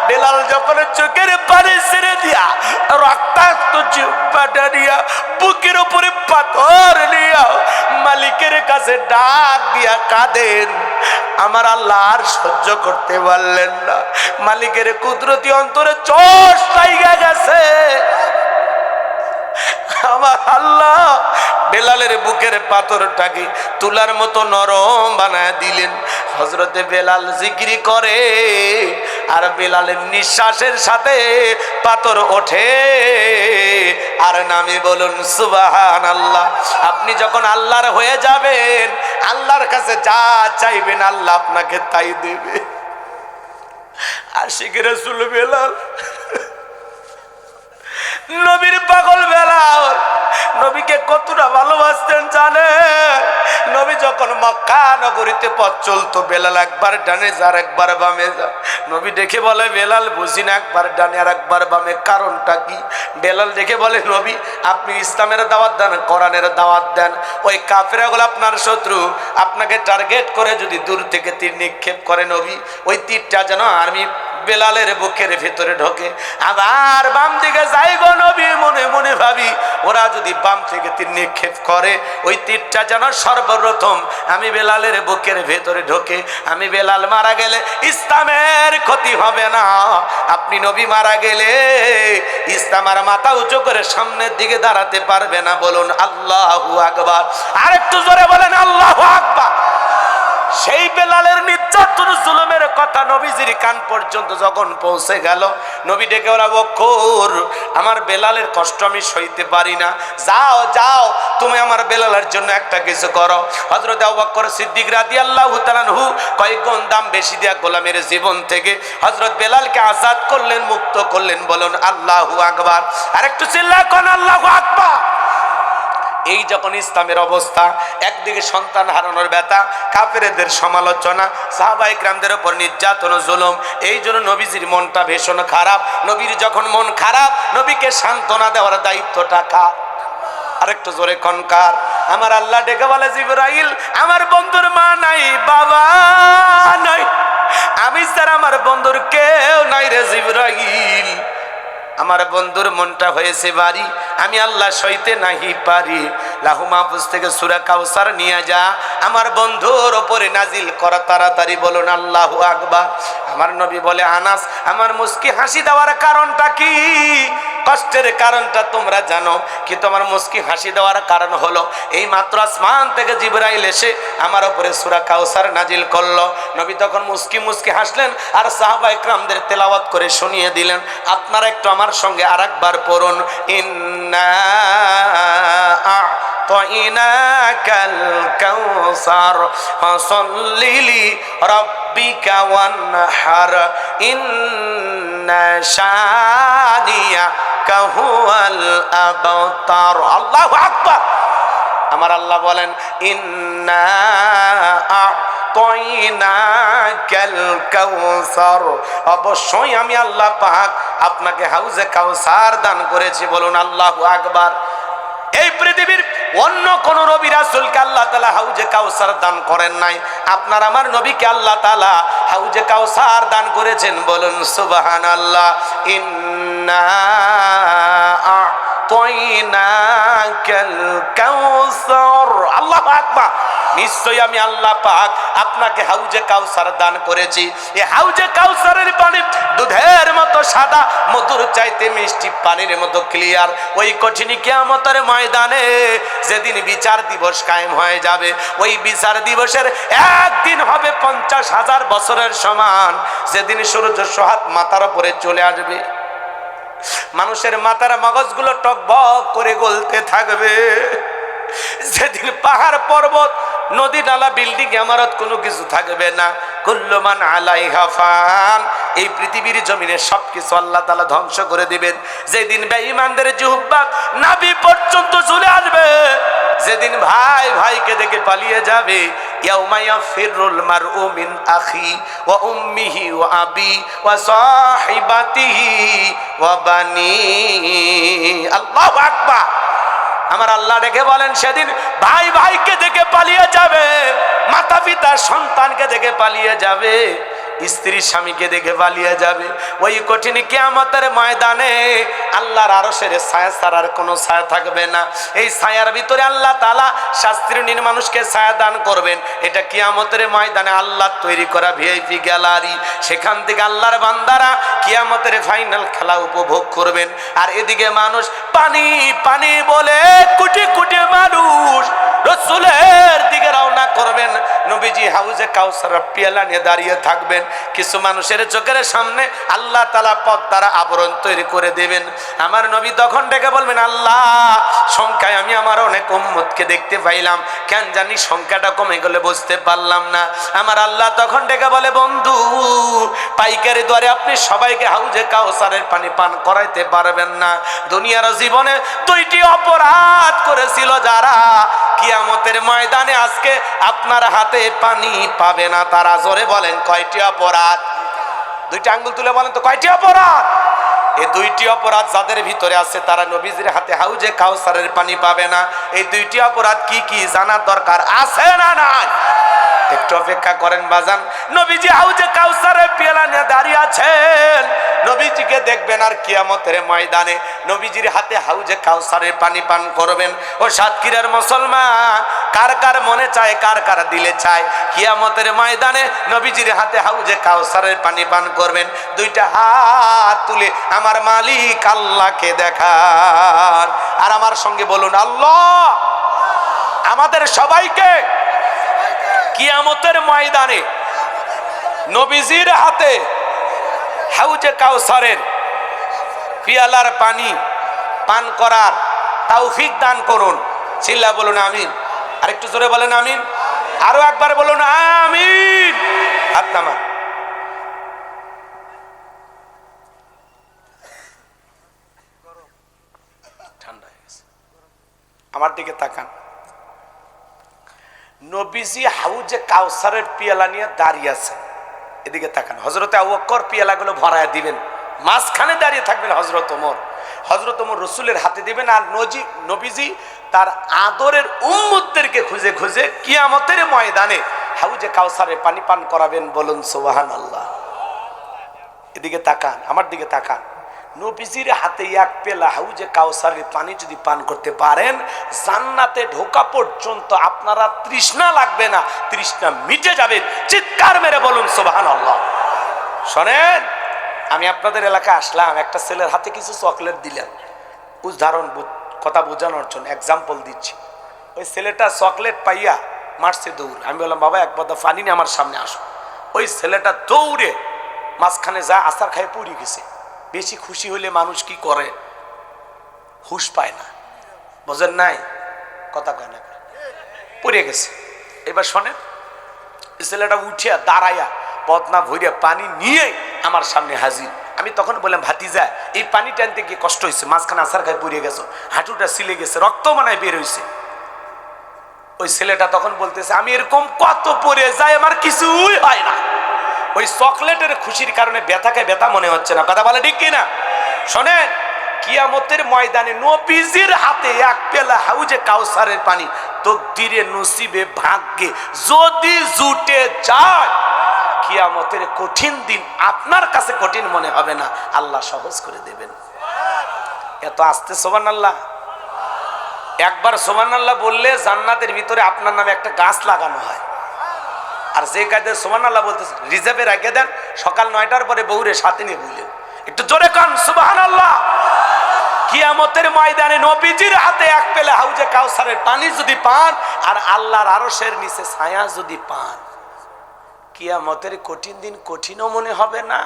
বেলাল যখন চোখের পানি ছেড়ে দিয়া রক্তাক্ত জিহ্বাটা নিয়া বুকের উপরে পাথর নিয়া মালিকের কাছে ডাক দিয়া কাঁদেন, আমার আল্লাহ আর সহ্য করতে পারলেন না। মালিকের কুদরতি অন্তরে চোট লাইগা গেছে। আমার আল্লাহ বেলালের বুকের পাথরটাকে তুলার মতো নরম বানায় দিলেন। হযরতে বেলাল জিকিরি করে আর বেলালের নিঃশ্বাসের সাথে পাথর ওঠে আর নামে বলুন সুবহানাল্লাহ। আপনি যখন আল্লাহর হয়ে যাবেন, আল্লাহর কাছে যা চাইবেন আল্লাহ আপনাকে তাই দেবে। আশিক রাসূল বেলাল, নবীর পাগল বেলাল, নবীকে কতটা ভালোবাসতেন জানে। নবী যখন মক্কা নগরীতে পথ চলতো, বেলাল একবার ডানে যার একবার বামে যা। নবী দেখে বলে, বেলাল বুঝি না, একবার ডানে আর একবার বামে, কারণটা কি? বেলাল দেখে বলে, নবী আপনি ইসলামের দাওয়াত দেন, কোরআনের দাওয়াত দেন, ওই কাফেরাগুলো আপনার শত্রু, আপনাকে টার্গেট করে যদি দূর থেকে তীর নিক্ষেপ করে নবী, ওই তীরটা যেন আমি বেলালের বুকের ভেতরে ঢোকে। আবার বাম দিকে যাই গো নবী, মনে মনে ভাবি ওরা যদি বাম থেকে তীর নিক্ষেপ করে, ওই তীরটা যেন সর্বপ্রথম আমি বেলালের বুকের ভেতরে ঢোকে। আমি বেলাল মারা গেলে ইসলামের ক্ষতি হবে না, আপনি নবী মারা গেলে ইসলাম আর মাথা উঁচু করে সামনের দিকে দাঁড়াতে পারবে না। বলুন আল্লাহু আকবার। আর একটু জোরে বলেন আল্লাহু আকবার। সেই বেলালের নির্যাতন জুলুমের কথা নবীজির কান পর্যন্ত যখন পৌঁছে গেল, নবী ডেকে ওরা, বকর আমার বেলালের কষ্ট আমি সইতে পারি না, যাও যাও তুমি আমার বেলালের জন্য একটা কিছু করো। হযরত আবু বকর সিদ্দিক রাদিয়াল্লাহু তাআলা আনহু কয়েক গুণ দাম বেশি দিয়া গোলামের জীবন থেকে হযরত বেলালকে আজাদ করলেন, মুক্ত করলেন। বলুন আল্লাহু আকবার। আর একটু চিল্লা কোন আল্লাহু আকবার। এই যখন ইসলামের অবস্থা, একদিকে সন্তান হারানোর ব্যথা, কাফেরদের সমালোচনা, সাহাবায়ে কেরামদের উপর নির্যাতন জুলুম, এই জন্য নবীজির মনটা ভীষণ খারাপ। নবীর যখন মন খারাপ, নবীকে সান্ত্বনা দেওয়ার দায়িত্বটা কার? আরেকটু জোরে কনকার। আমার আল্লাহ ডেকে বলে, জিবরাইল আমার বন্ধুর মা নাই, বাবা নাই, আমি স্যার আমার বন্ধুর কেউ নাই রে জিবরাইল। আমার বন্ধুর মনটা হয়েছে ভারী, আমি আল্লাহ সইতে নাহি পারি। লাহু মাহফুজ থেকে সূরা কাউসার নিয়ে যা, আমার বন্ধুর ওপরে নাজিল করা তাড়াতাড়ি। বলুন আল্লাহু আকবার। আমার নবী বলে, আনাস আমার মুস্কি হাসি দেওয়ার কারণটা কি? কষ্টের কারণটা তোমরা জানো কি? তোমার মুস্কি হাসি দেওয়ার কারণ হলো এই মাত্র আসমান থেকে জিবরাইল এসে আমার উপরে সূরা কাউসার নাজিল করলো। নবী তখন মুস্কি মুস্কি হাসলেন আর সাহাবায়ে কেরামদের তেলাওয়াত করে শুনিয়ে দিলেন। আপনারা একটু আমার সঙ্গে আরেকবার পড়ুন, ইন্না আ'তাইনাকাল কাউসার ফাসাল্লি লিরাব্বিকা ওয়ানহার ইন্না শানিয়াকা হুয়াল আবতার। আল্লাহু আকবার। আমার আল্লাহ বলেন, ইন্না আ'তাইনাকাল কাউসার, অবশ্যই আমি আল্লাহ পাক আপনাকে হাউজে কাউসার দান করেছি। বলুন আল্লাহু আকবার। এই পৃথিবীর অন্য কোন নবী রাসূলকে আল্লাহ তাআলা হাউজে কাউসার দান করেন নাই, আপনার আমার নবীকে আল্লাহ তাআলা হাউজে কাউসার দান করেছেন। বলুন সুবহানাল্লাহ। ইন্না আ'তাইনাকাল কাউসার। আল্লাহু আকবার। নিশ্চয়ই আমি আল্লাহ পাক আপনাকে হাউজে কাউসার দান করেছি। এই হাউজে কাউসারের পানি দুধের মতো সাদা, মধুর চাইতে মিষ্টি, পানির মতো ক্লিয়ার। ওই কঠিন কিয়ামতের ময়দানে যেদিন বিচার দিবস কায়েম হয়ে যাবে, ওই বিচার দিবসের একদিন হবে 50,000 বছরের সমান। যেদিন সূর্য সোহাত মাথার উপরে চলে আসবে, মানুষের মাথার মগজগুলো টকবক করে গলতে থাকবে। যেদিন পাহাড় পর্বত, নদী নালা, বিল্ডিং ইমারত কোনো কিছু থাকবে না। কুল্লু মান আলাইহা ফান। এই পৃথিবীর জমিনে সবকিছু আল্লাহ তাআলা ধ্বংস করে দিবেন। যেদিন বেঈমানদের জিহ্বা নাভি পর্যন্ত চলে আসবে, যেদিন ভাই ভাইকে দেখে পালিয়ে যাবে। ইয়াউমা ইয়াফিরুল মারউ মিন আখি ওয়া উম্মিহি ওয়া আবি ওয়া সাহিবাতিহি ওয়া বানি। আল্লাহু আকবার। আমার আল্লাহ দেখে বলেন, সেদিন ভাই ভাইকে দেখে পালিয়ে যাবে, মাতা পিতা সন্তানকে দেখে পালিয়ে যাবে। স্ত্রী স্বামীকে দেখে পালিয়ে যাবে। ওই কঠিন কিয়ামতের ময়দানে আল্লাহর আরশের ছায়া ছাড়ার কোনো ছায়া থাকবে না। এই ছায়ার ভিতরে আল্লাহ তাআলা শাস্ত্রহীন মানুষকে ছায়া দান করবেন। এটা কিয়ামতের ময়দানে আল্লাহ তৈরি করা ভিআইপি গ্যালারি। সেখান থেকে আল্লাহর বান্দারা কিয়ামতের ফাইনাল খেলা উপভোগ করবেন। আর এদিকে মানুষ পানি পানি বলে কোটি কোটি মানুষ রাসূলের দিকে রওনা করবেন। নবীজি হাউজে কাউসারের পেয়ালা নিয়ে দাঁড়িয়ে থাকবেন। কিছু মানুষের চোখের সামনে আল্লাহ তাআলা পর্দার আবরণ তৈরি করে দেবেন। আমার নবী তখন ডেকে বলবেন, আল্লাহ সংখ্যায় আমি আমার অনেক উম্মতকে দেখতে পাইলাম, কেন জানি সংখ্যাটা কমে গেলে বুঝতে পারলাম না। আমার আল্লাহ তখন ডেকে বলে, বন্ধু পাইকারি দরে আপনি সবাইকে হাউজে কাউসারের পানি পান করাইতে পারবেন না। দুনিয়ার জীবনে দুইটি অপরাধ করেছিল যারা, কিয়ামতের ময়দানে আজকে আপনার হাতে পানি পাবে না তারা। জোরে বলেন কয়টি অপরাধ? দুইটা আঙ্গুল তুলে বলেন তো কয়টি অপরাধ? এই দুইটি অপরাধ যাদের ভিতরে আছে তারা নবীজির হাতে হাউজে কাউসারের পানি পাবে না। এই দুইটি অপরাধ কি কি জানার দরকার আছে না নাই? একটু অপেক্ষা করেন বাজান। নবীজি হাউজে কাউসারের পেয়ালা নিয়ে দাঁড়িয়ে আছেন, নবীজিকে দেখবেন আর কিয়ামতের ময়দানে নবীজির হাতে হাউজে কাউসারের পানি পান করবেন। ও সাতক্ষীরার মুসলমান, কার কার মনে চায়, কার কার দিলে চায় কিয়ামতের ময়দানে নবীজির হাতে হাউজে কাউসারের পানি পান করবেন? দুইটা হাত তুলে আমার মালিক আল্লাহকে দেখান আর আমার সঙ্গে বলুন, আল্লাহ আমাদের সবাইকে কিয়ামতের ময়দানে নবীজির হাতে হাউজে কাউসারের পিয়ালার পানি পান করার তৌফিক দান করুন। চিল্লা বলুন আমিন। আরেকটু জোরে বলেন আমিন। আরো একবার বলুন আমিন। হাত নামান। ঠান্ডা হয়ে গেছে, আমার দিকে তাকান। নবীজি হাউজে কাউসারের পিয়ালা নিয়ে দাঁড়িয়ে আছে, এদিকে তাকান। হযরতে আবু বকর পিয়ালাগুলো ভরায় দিবেন, মাঝখানে দাঁড়িয়ে থাকবেন হযরত ওমর। হযরত ওমর রাসূলের হাতে দিবেন আর নবীজি তার আদরের উম্মতদেরকে খুঁজে খুঁজে কিয়ামতের ময়দানে হাউজে কাউসারের পানি পান করাবেন। বলুন সুবহানাল্লাহ। এদিকে তাকান, আমার দিকে তাকান। নবীজির হাতে এক পেলা হাউজে কাউসারের পানি যদি পান করতে পারেন, জান্নাতে ঢোকা পর্যন্ত আপনারা তৃষ্ণা লাগবে না, তৃষ্ণা মিটে যাবে। চিৎকার মেরে বলুন সুবহানাল্লাহ। শোনেন, আমি আপনাদের এলাকায় আসলাম, একটা ছেলের হাতে কিছু চকলেট দিলাম, উদাহরণ কথা বোঝানোর জন্য এক্সাম্পল দিচ্ছি। ওই ছেলেটা চকলেট পাইয়া মারছে দৌড়। আমি বললাম, বাবা এক বদা পানি নিয়ে আমার সামনে আসো। ওই ছেলেটা দৌড়ে মাঝখানে যা আছাড় খায় পড়ে গেছে। বেশি খুশি হইলে মানুষ কি করে? হুশ পায় না, বোঝেন নাই? কথা কয় না, পড়ে গেছে। এবার শোনেন, ছেলেটা উঠিয়া দাঁড়াইয়া বদনা ভরিয়া পানি নিয়ে আমার সামনে হাজির। আমি তখন বললাম, ভাতিজা এই পানি টানতে গিয়ে কষ্ট হয়েছে, মাঝখানে আছাড় খায় পড়ে গেছো, হাঁটুটা ছিলে গেছে, রক্ত মানায় বের হয়েছে। ওই ছেলেটা তখন বলতেছে, আমি এরকম কত পড়ে যাই, আমার কিছুই হয় না। ওই চকলেটের খুশির কারণে ব্যথাকে ব্যথা মনে হচ্ছে না। কথা বলে ঠিক কিনা? শোনেন, কিয়ামতের ময়দানে নবীজির হাতে এক পেলা হাউজে কাউসারের পানি তকদিরে নসিবে ভাগ্যে যদি জুটে যায়, কিয়ামতের কঠিন দিন আপনার কাছে কঠিন মনে হবে না, আল্লাহ সহজ করে দেবেন। এত আস্তে সুবহানাল্লাহ। একবার সুবহানাল্লাহ বললে জান্নাতের ভিতরে আপনার নামে একটা গাছ লাগানো হয়। আর যে কাজে সুবহানাল্লাহ বলতেছে রিজার্ভে রেখে দেন, সকাল 9টার পরে বউরে সাথে নিয়ে বুঝলেন। একটু জোরে কান সুবহানাল্লাহ। কিয়ামতের ময়দানে নবীজির হাতে এক পেলে হাউজে কাউসারের পানি যদি পান আর আল্লাহর আরশের নিচে ছায়া যদি পান, কিয়ামতের কঠিন দিন কঠিনও মনে হবে না,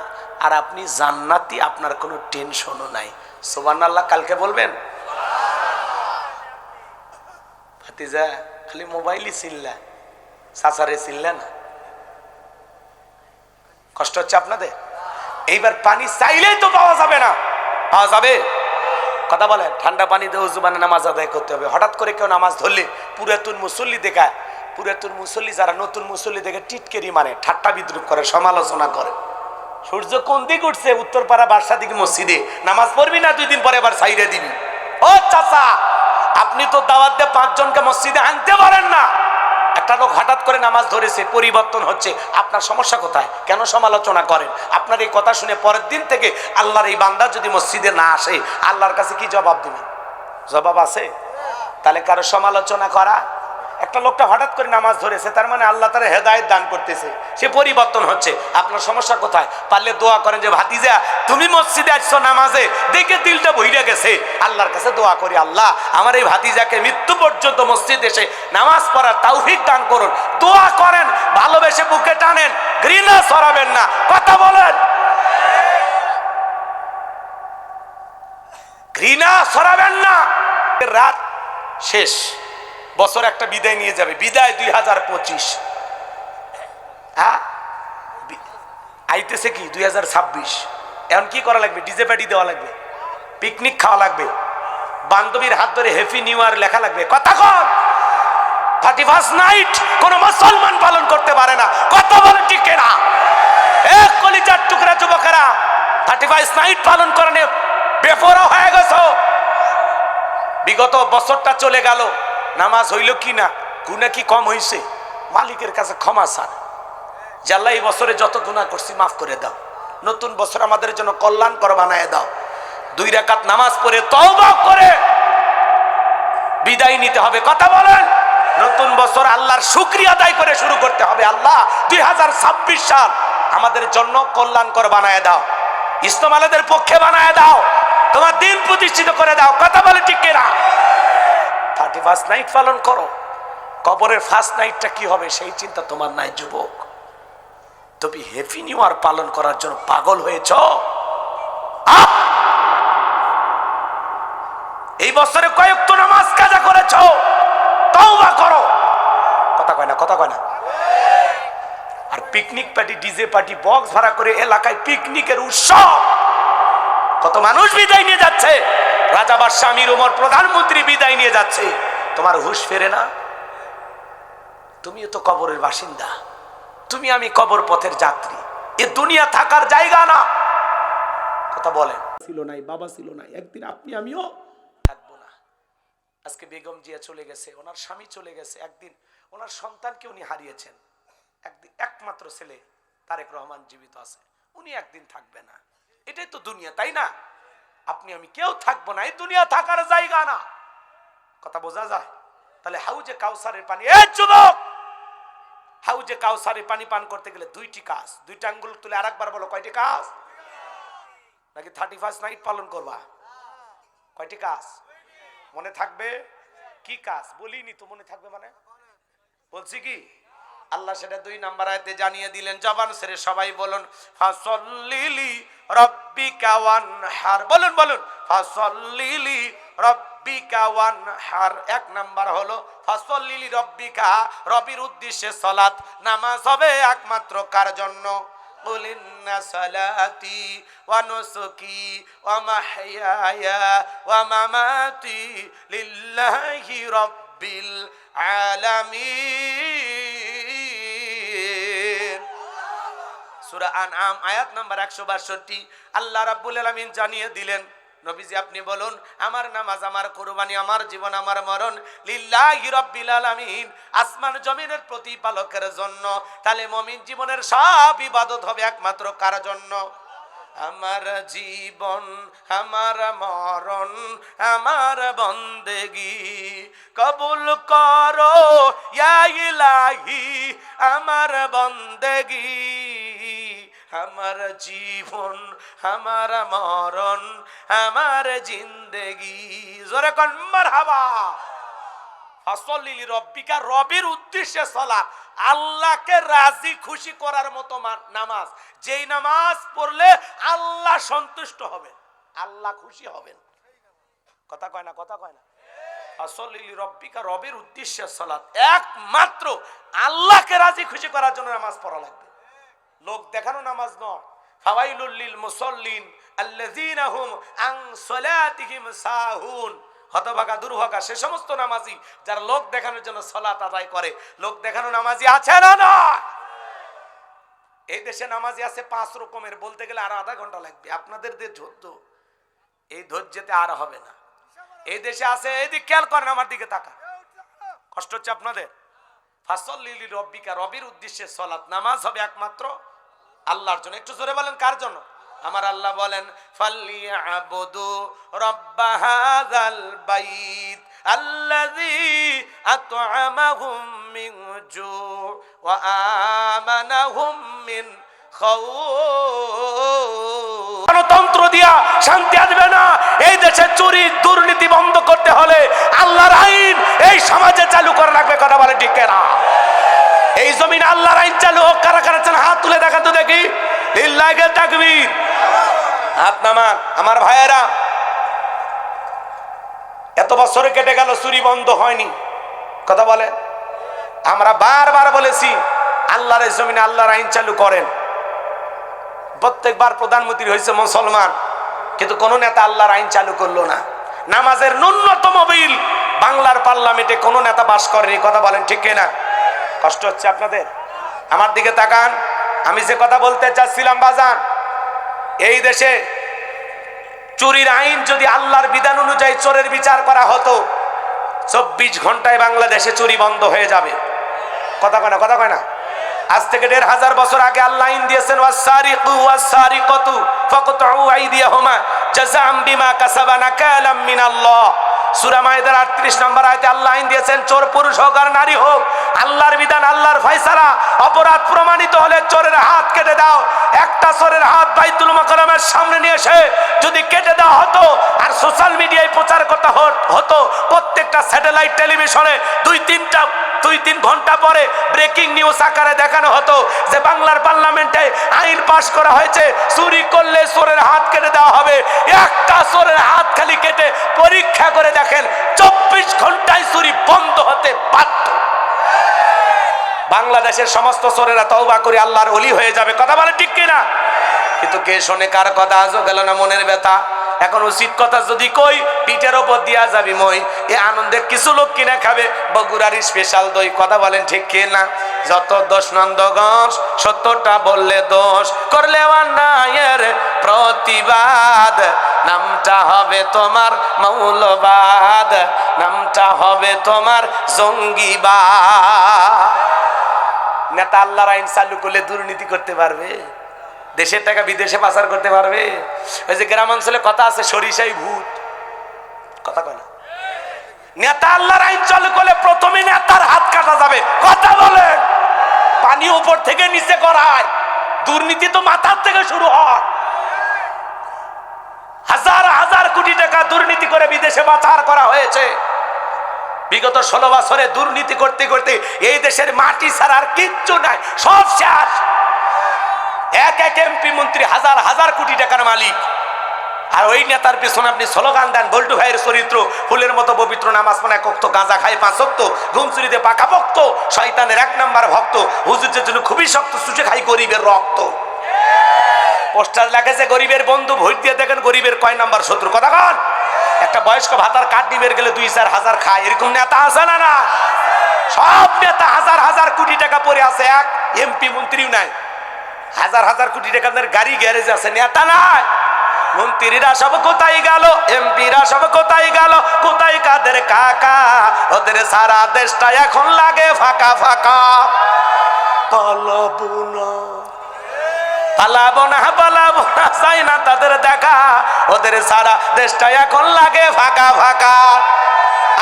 আর আপনি জান্নাতি, আপনার কোনো টেনশনও নাই। সুবহানাল্লাহ কালকে বলবেন। ভাতিজা খালি মোবাইলই চিল্লা, চাচারে চিল্লা না। কষ্ট হচ্ছে আপনাদের? এইবার পানি চাইলেই তো পাওয়া যাবে না, পাওয়া যাবে? কথা বলেন। ঠান্ডা পানিতে ওযু বানিয়ে নামাজ আদায় করতে হবে। হঠাৎ করে কেউ নামাজ ধরলে পুরাতন মুসল্লি দেখায়, পুরাতন মুসল্লি যারা নতুন মুসল্লি দেখে টিটকেরি মানে ঠাট্টা বিদ্রুপ করে, সমালোচনা করে। সূর্য কোন দিক উঠছে? উত্তরপাড়া বাদশা দিকে মসজিদে নামাজ পড়বি না, 2 দিন পরে আবার সাইরে দিবি। ও চাচা, আপনি তো দাওয়াত দিয়ে 5 জনকে মসজিদে আনতে পারেন না, একটা একটা লোক হঠাৎ করে নামাজ ধরেছে, পরিবর্তন হচ্ছে, আপনার সমস্যা কোথায়? কেন সমালোচনা করেন? আপনার এই কথা শুনে পরের দিন থেকে আল্লাহর এই বান্দা যদি মসজিদে না আসে, আল্লাহর কাছে কি জবাব দিবেন? জবাব আছে? তাহলে কারো সমালোচনা করা, একটা লোকটা হঠাৎ করে নামাজ ধরেছে, তার মানে আল্লাহ তার হেদায়েত দান করতেছে, সে পরিবর্তন হচ্ছে। আপনার সমস্যা কোথায়? পারলে দোয়া করেন যে ভাতিজা তুমি মসজিদে আসছো নামাজে, দেখে দিলটা বইরে গেছে, আল্লাহর কাছে দোয়া করি, আল্লাহ আমার এই ভাতিজাকে মৃত্যু পর্যন্ত মসজিদ এসে নামাজ পড়ার তৌফিক দান করুন। দোয়া করেন, ভালোবেসে বুকে টানেন, ঘৃণা ছড়াবেন না। কথা বলেন, ঘৃণা ছড়াবেন না। রাত শেষ, বছর একটা বিদায় নিয়ে যাবে, বিদায় 2025। হ্যাঁ, আইতেছে কি 2026। এখন কি করা লাগবে? ডিজে পার্টি দেওয়া লাগবে, পিকনিক খাওয়া লাগবে, বান্ধবীর হাত ধরে হ্যাপি নিউ ইয়ার লেখা লাগবে। কথা কন, 31st নাইট কোন মুসলমান পালন করতে পারে না। কথা বলে ঠিক না? এক কলিজার টুকরা যুবকেরা 31st নাইট পালন করে বেপরোয়া হয়ে গেছো। বিগত বছরটা চলে গেল, নামাজ হইল কি না, গুনাহ কি কম হইছে? মালিকের কাছে ক্ষমা চান, জাল্লা এই বছরে যত গুনাহ করছি মাফ করে দাও, নতুন বছর আমাদের জন্য কল্যাণকর বানায় দাও। 2 রাকাত নামাজ পড়ে তওবা করে বিদায় নিতে হবে। কথা বলেন, নতুন বছর আল্লাহর শুকরিয়া আদায় করে শুরু করতে হবে। আল্লাহ 2026 সাল আমাদের জন্য কল্যাণকর বানায় দাও, ইসলামালাদের পক্ষে বানায় দাও, তোমার দিন প্রতিষ্ঠিত করে দাও। কথা বলে ঠিক কিনা? 31st নাইট পালন করো, কবরের ফার্স্ট নাইটটা কি হবে সেই চিন্তা তোমার নাই যুবক। তুমি হ্যাপি নিউ ইয়ার পালন করার জন্য পাগল হয়েছ। এই বছরে কয়েকটা নামাজ কাজা করেছ, তওবা করো। কথা কয় না? কথা কয় না? আর picnic party, DJ party, box ভাড়া করে এলাকায় পিকনিকের উৎসব, কত মানুষ বিদায় নিয়ে যাচ্ছে, রাজা বাদশাহ আমির ওমর প্রধানমন্ত্রী বিদায় নিয়ে যাচ্ছে, তোমার হুঁশ ফেরে না? তুমিও তো কবরের বাসিন্দা, তুমি আমি কবর পথের যাত্রী, এ দুনিয়া থাকার জায়গা না। কথা বলেন, ছিল নাই, বাবা ছিল নাই, একদিন আপনি আমিও থাকবো না। আজকে বেগম জিয়া চলে গেছে, ওনার স্বামী চলে গেছে, একদিন ওনার সন্তানকে উনি হারিয়েছেন, একদিন একমাত্র ছেলে তারেক রহমান জীবিত আছে, উনি একদিন থাকবে না। এটাই তো দুনিয়া, তাই না? আপনি আমি কেউ থাকবো না, এই দুনিয়া থাকার জায়গা না। কথা বোঝা যায়? তাহলে হাউজে কাউসারের পানি, এ যুবক, হাউজে কাউসারের পানি পান করতে গেলে 2টি কাজ, 2টা আঙ্গুল তুলে আরেকবার বলো, কয়টি কাজ? নাকি 31st নাইট পালন করবা? কয়টি কাজ মনে থাকবে? কি কাজ বলিনি তো, মনে থাকবে মানে বলছি কি? আল্লাহ সেটা 2 নাম্বার আয়াতে জানিয়ে দিলেন। জবান ছেড়ে সবাই বলুন, ফাসল্লিলি রাব্বিকা ওয়ানহার। বলুন বলুন, ফাসল্লিলি রাব্বিকা ওয়ানহার। 1 নাম্বার হলো ফাসল্লিলি রাব্বিকা, রবির উদ্দেশ্যে সালাত, নামাজ হবে একমাত্র কার জন্য? قل إن صلاتي ونسكي ومحياي ومماتي لله رب العالمين। সূরা আনআম আয়াত নাম্বার 162। আল্লাহ রাব্বুল আলামিন জানিয়ে দিলেন, নবীজি আপনি বলুন, আমার নামাজ, আমার কুরবানি, আমার জীবন, আমার মরণ লিল্লাহি রাব্বিল আলামিন, আসমান জমিনের প্রতিপালকের জন্য। তাহলে মুমিন জীবনের সব ইবাদত হবে একমাত্র কার জন্য? আমার জীবন, আমার মরণ, আমার বন্দেগি কবুল করো ইয়া ইলাহি, আমার বন্দেগি, আমার জীবন, আমার মরণ, আমার জিন্দেগি। জোরে কোন মারহাবা। ফাসল্লিলি রাব্বিকা, রবের উদ্দেশ্যে সালাত, আল্লাহকে রাজি খুশি করার মতো নামাজ, যেই নামাজ পড়লে আল্লাহ সন্তুষ্ট হবেন, আল্লাহ খুশি হবেন। কথা কয় না? কথা কয় না? ফাসল্লিলি রাব্বিকা, রবের উদ্দেশ্যে সালাত, একমাত্র আল্লাহকে রাজি খুশি করার জন্য নামাজ পড়া লাগবে, লোক দেখানো নামাজ নয়। ফাওয়াইলুল লিল মুসাল্লিন আল্লাযীনা হুম আন সালাতিহিম সাহুন। হতভাগা দুর্ভাগা সে সমস্ত নামাজি যারা লোক দেখানোর জন্য সালাত আদায় করে। লোক দেখানো নামাজি আছে না? না, এই দেশে নামাজি আছে 5 রকমের, বলতে গেলে আর আধা ঘন্টা লাগবে। আপনাদের যে ধৈর্য, এই ধৈর্যতে আর হবে না। এই দেশে আছে, এদিকে খেয়াল করেন, আমার দিকে তাকান, কষ্ট হচ্ছে আপনাদের। ফাসল্লি লিরাব্বিকা, রবের উদ্দেশ্যে সালাত, নামাজ হবে একমাত্র আল্লাহর জন্য। একটু জোরে বলেন কার জন্য? আমার আল্লাহ বলেন ফালিয়াবুদু রাব্বা হাযাল বাইত আল্লাযী আত'আমাহুম মিন জু' ওয়া আমানাহুম মিন খাউফ। গণতন্ত্র দিয়া শান্তি আসবে না। এই দেশে চুরি দুর্নীতি বন্ধ করতে হলে আল্লাহর আইন এই সমাজে চালু করা লাগবে। কথা বলে ঠিক না? এই জমিনে আল্লাহর আইন চালু হোক। কারা কারা চান হাত তুলে দেখা তো দেখি। লিল্লাহি তাকবীর। হাত নামান আমার ভাইয়েরা। এত বছর কেটে গেল, চুরি বন্ধ হয়নি। কথা বলে। আমরা বারবার বলেছি আল্লাহর এই জমিনে আল্লাহর আইন চালু করেন। প্রত্যেকবার প্রধানমন্ত্রী হয়েছে মুসলমান, কিন্তু কোন নেতা আল্লাহর আইন চালু করলো না। নামাজের ন্যূনতম বিল বাংলার পার্লামেন্টে কোন নেতা পাস করেনি। কথা বলেন ঠিক কিনা? কষ্ট হচ্ছে আপনাদের? আমার দিকে তাকান। আমি যে কথা বলতে চাচ্ছিলাম বাজান, এই দেশে চুরির আইন যদি আল্লাহর বিধান অনুযায়ী চোরের বিচার করা হতো, 24 ঘন্টায় বাংলাদেশে চুরি বন্ধ হয়ে যাবে। কথা কয় না? কথা কয় না? আজ থেকে 1500 বছর আগে আল্লাহ আইন দিয়েছেন ওয়াসসারিকু ওয়াসসারিকাতু ফাকতাউ আইদিয়াহুমা জাযাআম বিমা কাসাবা নাকালাম মিনাল্লাহ। সূরা মায়েদার 38 নম্বর আয়াতে আল্লাহ আইন দিয়েছেন চোর পুরুষ হোক আর নারী হোক, আল্লাহর বিধান, আল্লাহর ফয়সালা। অপরাধ প্রমাণিত হলে চোরের হাত কেটে দাও। একটা চোরের হাত বাইতুল মুকাররমের সামনে নিয়ে এসে যদি কেটে দেওয়া হতো আর সোশ্যাল মিডিয়ায় প্রচার করতে হতো, প্রত্যেকটা স্যাটেলাইট টেলিভিশনে 2-3 ঘন্টা পরে ব্রেকিং নিউজ আকারে দেখানো হতো যে বাংলার পার্লামেন্টে আইন পাশ করা হয়েছে, চুরি করলে চোরের হাত কেটে দেওয়া হবে। একটা চোরের হাত খালি কেটে পরীক্ষা করে দেখেন 24 ঘন্টায় চুরি বন্ধ হতে বাধ্য। বাংলাদেশের সমস্ত চোরেরা তওবা করে আল্লাহর ওলি হয়ে যাবে। কথা বলে ঠিক কিনা? কিন্তু কে শোনে কার কথা? আজও গেল না মনের ব্যথা। এখন উচিত কথা যদি কই, পিঠের ওপর দিয়া যাবি মই। এ আনন্দে কিছু লোক কিনা খাবে বগুড়ার স্পেশাল দই। কথা বলেন ঠিক কিনা? যত দোষ নন্দগঞ্জ, 70টা বললে দোষ, করলে অন্যায়ের প্রতিবাদ, নামটা হবে তোমার মৌলবাদ, নামটা হবে তোমার জঙ্গিবাদ। নেতা আল্লাহর আইন চালু করলে দুর্নীতি করতে পারবে? দেশের টাকা বিদেশে পাচার করতে পারবে? ওই যে গ্রামাঞ্চলে কথা আছে, সরিষাই ভূত। কথা কয় না? নেতা আল্লাহর আইন চালু করলে প্রথমে নেতার হাত কাটা যাবে। কথা বলেন। পানি উপর থেকে নিচে করায়, দুর্নীতি তো মাথার থেকে শুরু হয়। হাজার হাজার কোটি টাকা দুর্নীতি করে বিদেশে পাচার করা হয়েছে। বিগত 16 বছরে দুর্নীতি করতে করতে এই দেশের মাটি ছাড়া আর কিচ্ছু নাই, সব শেষ। এক এক এমপি মন্ত্রী হাজার হাজার কোটি টাকার মালিক। আর ওই নেতার পিছনে আপনি স্লোগান দেন বল্টু ভাইয়ের চরিত্র ফুলের মতো পবিত্র, নামাজ পড়ে 1 ওয়াক্ত, গাঁজা খায় 5 ওয়াক্ত, ঘুম চুরিতে পাকা ভক্ত, শয়তানের 1 নাম্বার ভক্ত, হুজুরের জন্য খুবই শক্ত, চুষে খাই গরিবের রক্ত। পোস্টার লেখেছে গরিবের বন্ধু, ভোট দিয়ে দেখেন গরিবের কয় নাম্বার শত্রু। কথা কন? একটা বয়স্ক ভাতার কার্ড নিবের গেলে 2-4 হাজার খায়, এরকম নেতা আছে না? না, সব নেতা হাজার হাজার কোটি টাকা পড়ে আছে, এক এমপি মন্ত্রীও নাই। হাজার হাজার কোটি টাকার গাড়ি গ্যারেজ আছে, নেতা নাই। মন্ত্রীরা সব কোথায় গেল? এমপিরা সব কোথায় গেল? কোথায় কাদের কাকা? ওদের সারা দেশটা এখন লাগে ফাঁকা ফাঁকা। পালাবো না, পালাবো না, পালাবো না, চাই না তাদের দেখা। ওদের সারা দেশটা এখন লাগে ফাঁকা ফাঁকা।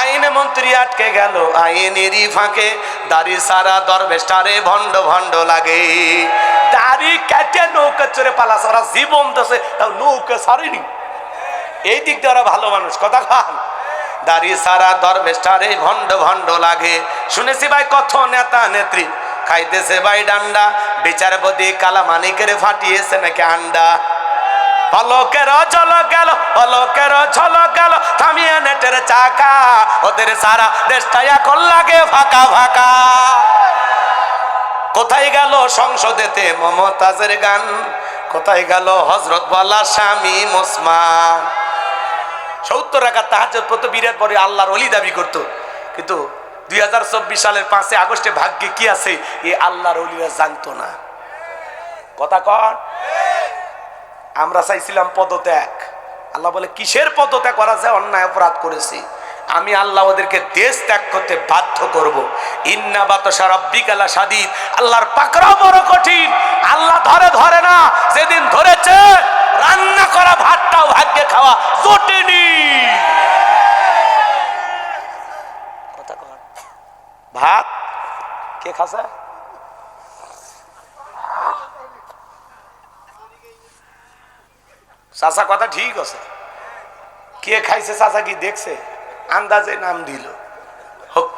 আইন মন্ত্রী আটকে গেল আইনেরই ফাঁকে, দাড়ি সারা দরবেশটারে ভণ্ড ভণ্ড লাগে। দাড়ি কেটে নৌকা চড়ে পালাস, ওরা জীবন দেশে তাও নৌকা ছাড়েনি। এই দিক দিয়ে ওরা ভালো মানুষ। কথা খান? দাড়ি সারা দরবেশটারে ভণ্ড ভণ্ড লাগে। শুনেছি ভাই কত নেতা নেত্রী খাইতেছে ভাই ডান্ডা, বিচারপতি কালা মানিকের ফাটিয়েছে নাকি আন্ডা। পলকের ঝলক গেল, পলকের ঝলক গেল, থামিয়ে নেটের চাকা। ওদের সারা দেশটা এখন লাগে ফাঁকা ফাঁকা। কোথায় গেল সংসদেতে মমতাজের গান? কোথায় গেল হযরত বলা স্বামী ওসমান? 70 রাকাত তাহাজ্জুদ পড়তো, বিরাট পরে আল্লাহর ওলি দাবি করত। কিন্তু 2024 সালের 5 আগস্টে ভাগ্যে কি আছে এই আল্লাহর ওলিরা জানতো না। কথা কন? আমরা চাইছিলাম পদত্যাগ। আল্লাহ বলে কিসের পদত্যাগ করা যায়? অন্যায় অপরাধ করেছি। আমি আল্লাহ ওদেরকে দেশ ত্যাগ করতে বাধ্য করব। ইন্না বাতশা রাব্বিকা লাশাদীদ, আল্লাহর পাকড়াও বড় কঠিন। আল্লাহ ধরে ধরে না, যেদিন ধরেছে রান্না করা ভাতটাও ভাগ্যে খাওয়া জোটেনি। কথা কর, ভাত কে খাসে? চাচা কথা ঠিক আছে, কে খাইছে চাচা কি দেখছে? আন্দাজে নাম দিল হোক।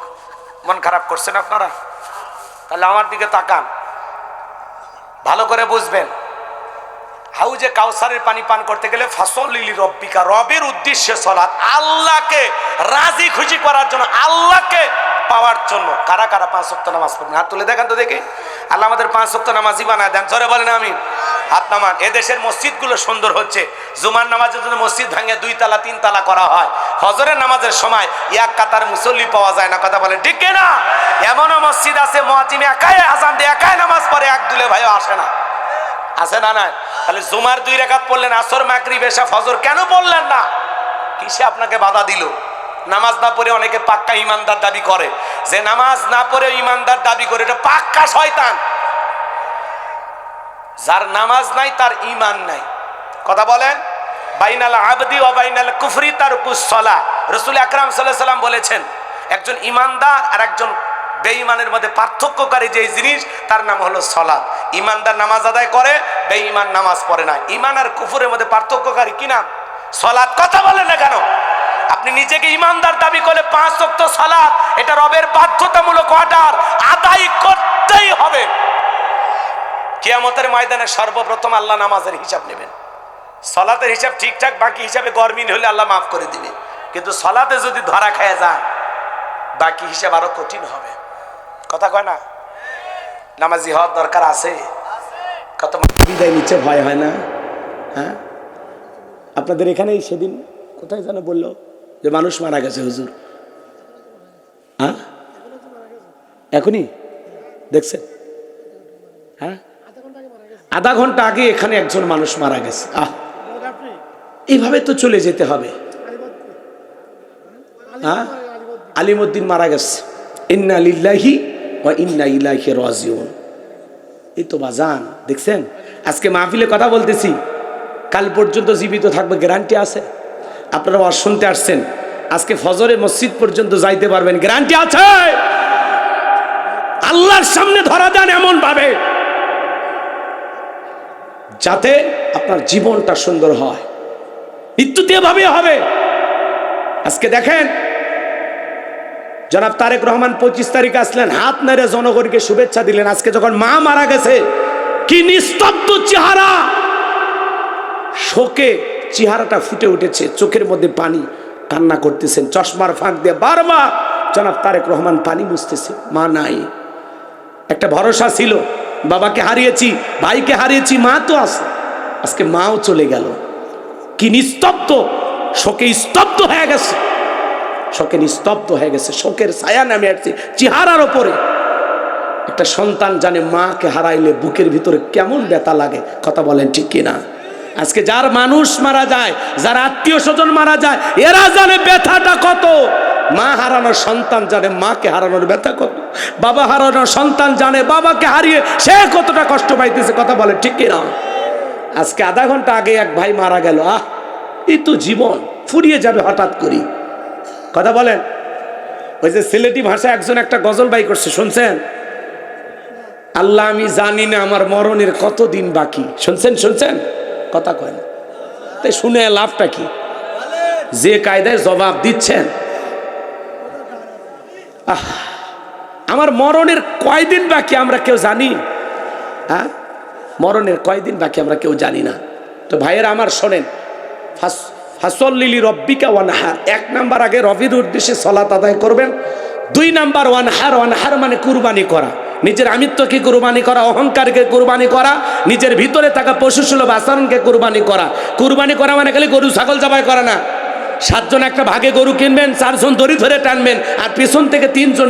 মন খারাপ করছেন আপনারা? তাহলে আমার দিকে তাকান, ভালো করে বুঝবেন। হাউজে কাউসারের পানি পান করতে গেলে ফাসল্লি রব্বিকা, রবের উদ্দেশ্যে সালাত, আল্লাহকে রাজি খুশি করার জন্য, আল্লাহকে পাওয়ার জন্য। কারা কারা 5 ওয়াক্ত নামাজ পড়েন? হাত তুলে দেখান তো দেখি। আল্লাহ আমাদের 5 ওয়াক্ত নামাজি বানায় দেন, জোরে বলেন আমিন। হাত নামান। এদেশের মসজিদগুলো সুন্দর হচ্ছে। জুমার নামাজের জন্য মসজিদ ভাঙে 2 তালা 3 তালা করা হয়। ফজরের নামাজের সময় এক কাতার মুসল্লি পাওয়া যায় না, কথা বলে ঠিক না? এমনও মসজিদ আছে মুয়াজ্জিন একাই আযান দিয়ে একাই নামাজ পড়ে, এক দুলে ভাইও আসে না। আছে না? নাই। তাহলে জুমার 2 রাকাত পড়লেন, আসর মাগরিব এশা ফজর কেন পড়লেন না? কিসে আপনাকে বাধা দিল? নামাজ না পড়ে অনেকে পাক্কা ইমানদার দাবি করে, যে নামাজ না পড়ে ইমানদার দাবি করে, এটা পাক্কা শয়তান। যার নামাজ নাই তার ঈমান নাই, কথা বলেন। বাইনাল আবদি ওয়া বাইনাল কুফরি তারকুস সালাহ। রাসূল আকরাম সাল্লাল্লাহু আলাইহি ওয়াসাল্লাম বলেছেন, একজন ইমানদার আর একজন বেঈমানের মধ্যে পার্থক্যকারী যে জিনিস, তার নাম হলো সালাত। ইমানদার নামাজ আদায় করে, বেঈমান নামাজ পড়ে না। ঈমান আর কুফরের মধ্যে পার্থক্যকারী কি নাম? সালাত। কথা বলেন না কেন? আপনি নিজেকে ইমানদার দাবি করলে 5 ওয়াক্ত সালাত, এটা রবের বাধ্যতামূলক অর্ডার, আদায় করতেই হবে। কিয়ামতের ময়দানে সর্বপ্রথম আল্লাহ নামাজের হিসাব নেবেন। সালাতের হিসাব ঠিকঠাক, বাকি হিসাবে গরমিল হলে আল্লাহ মাফ করে দিবে। কিন্তু সালাতে যদি ধরা খায় যায়, বাকি হিসাব আরো কঠিন হবে। কথা কয় না? নামাজি হওয়ার দরকার আছে। কত বিদায় নিচ্ছে, ভয় হয় না? হ্যাঁ, আপনাদের এখানে সেদিন কোথায় যেন বললো যে মানুষ মারা গেছে হুজুর। হ্যাঁ, এখনই দেখছেন? হ্যাঁ, আধা ঘন্টা আগে এখানে একজন মানুষ মারা গেছে। এইভাবে তো চলে যেতে হবে। হ্যাঁ, আলিমউদ্দিন মারা গেছে। ইন্না লিল্লাহি ওয়া ইন্না ইলাইহি রাজিউন। এই তো বাজান, দেখছেন? আজকে মাহফিলে কথা বলতেছি, কাল পর্যন্ত জীবিত থাকবে গ্যারান্টি আছে? আপনারা ওয়াজ শুনতে আসছেন, আজকে ফজরে মসজিদ পর্যন্ত যাইতে পারবেন, গ্যারান্টি আছে? আল্লাহর সামনে ধরা দেন এমন ভাবে যাতে আপনার জীবনটা সুন্দর হয়, মৃত্যুতে ভাবে হবে। আজকে দেখেন, জনাব তারেক রহমান 25 তারিখে আসলেন, হাত নেড়ে জনগণকে শুভেচ্ছা দিলেন। আজকে যখন মা মারা গেছে, কি নিস্তব্ধ চেহারা, শোকে চেহারাটা ফুটে উঠেছে, চোখের মধ্যে পানি, কান্না করতেছেন। চশমার ফাঁক দিয়ে বারবার জনাব তারেক রহমান পানি মুছতেছে। মা নাই। একটা ভরসা ছিল, বাবাকে হারিয়েছি, ভাইকে হারিয়েছি, মা তো আছে। আজকে মাও চলে গেল। কি নিস্তব্ধ, শোকে স্তব্ধ হয়ে গেছে, শোকে নিস্তব্ধ হয়ে গেছে, শোকের ছায়া নামে আসছে চেহারার ওপরে। একটা সন্তান জানে মাকে হারাইলে বুকের ভিতরে কেমন ব্যথা লাগে, কথা বলেন ঠিক কিনা? আজকে যার মানুষ মারা যায়, যার আত্মীয় স্বজন মারা যায়, এরা জানে ব্যথাটা কত। মা হারানোর সন্তান জানে মাকে হারানোর ব্যথা কত। বাবা হারানোর সন্তান জানে বাবাকে হারিয়ে সে কতটা কষ্ট পাইতেছে, কথা বলে ঠিক কিনা? আজকে আধা ঘন্টা আগে এক ভাই মারা গেল। এই তো জীবন ফুরিয়ে যাবে হঠাৎ করি, কথা বলেন। ওই যে সিলেটি ভাষায় একজন একটা গজল বাই করছে, শুনছেন? আল্লাহ আমি জানি না আমার মরণের কতদিন বাকি। শুনছেন? কথা কয় না, তাই শুনে লাভটা কি? যে কায়দায় জবাব দিচ্ছেন, আমার মরণের কয়দিন বাকি আমরা কেউ জানি? হ্যাঁ, মরণের কয়দিন বাকি আমরা কেউ জানি না। তো ভাইয়েরা আমার শোনেন, ফাসল্লি রব্বিকা ওয়ানহার, 1 নাম্বার আগে রবির উদ্দেশ্যে সালাত আদায় করবেন। 2 নাম্বার ওয়ানহার, ওয়ানহার মানে কুরবানি করা, নিজের আমিত্বকে কুরবানি করা, অহংকারকে কুরবানি করা, নিজের ভিতরে থাকা পশুসুলভ আচরণকে কুরবানি করা। কুরবানি করা মানে খালি গরু ছাগল জবাই করা না। 7 জন একটা ভাগে গরু কিনবেন, 4 জন দড়ি ধরে টানবেন, আর পিছন থেকে 3 জন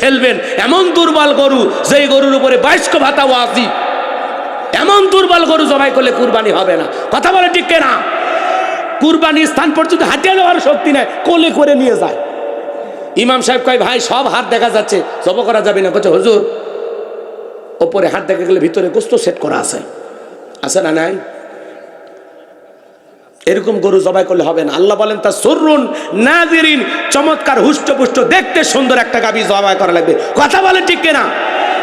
ঠেলবেন। এমন দুর্বল গরু, যেই গরুর উপরে 22 ভাতা ওয়াজিব, এমন দুর্বল গরু জবাই করলে কুরবানি হবে না, কথা বলে ঠিক না? কুরবানির স্থান পর্যন্ত হাঁটিয়ে যাওয়ার শক্তি নাই, কোলে করে নিয়ে যায়। ইমাম সাহেব কয় ভাই সব হাত দেখা যাচ্ছে, জব করা যাবে না। বলছে হুজুর ওপরে হাত দেখা গেলে ভিতরে গোস্ত সেট করা আছে, আছে না নাই? এরকম গরু জবাই করলে হবে না। আল্লাহ বলেন তা সুররুন নাযিরিন, চমৎকার হুষ্টপুষ্ট দেখতে সুন্দর একটা গাভী জবাই করা লাগবে। কথা বলেন ঠিক কিনা?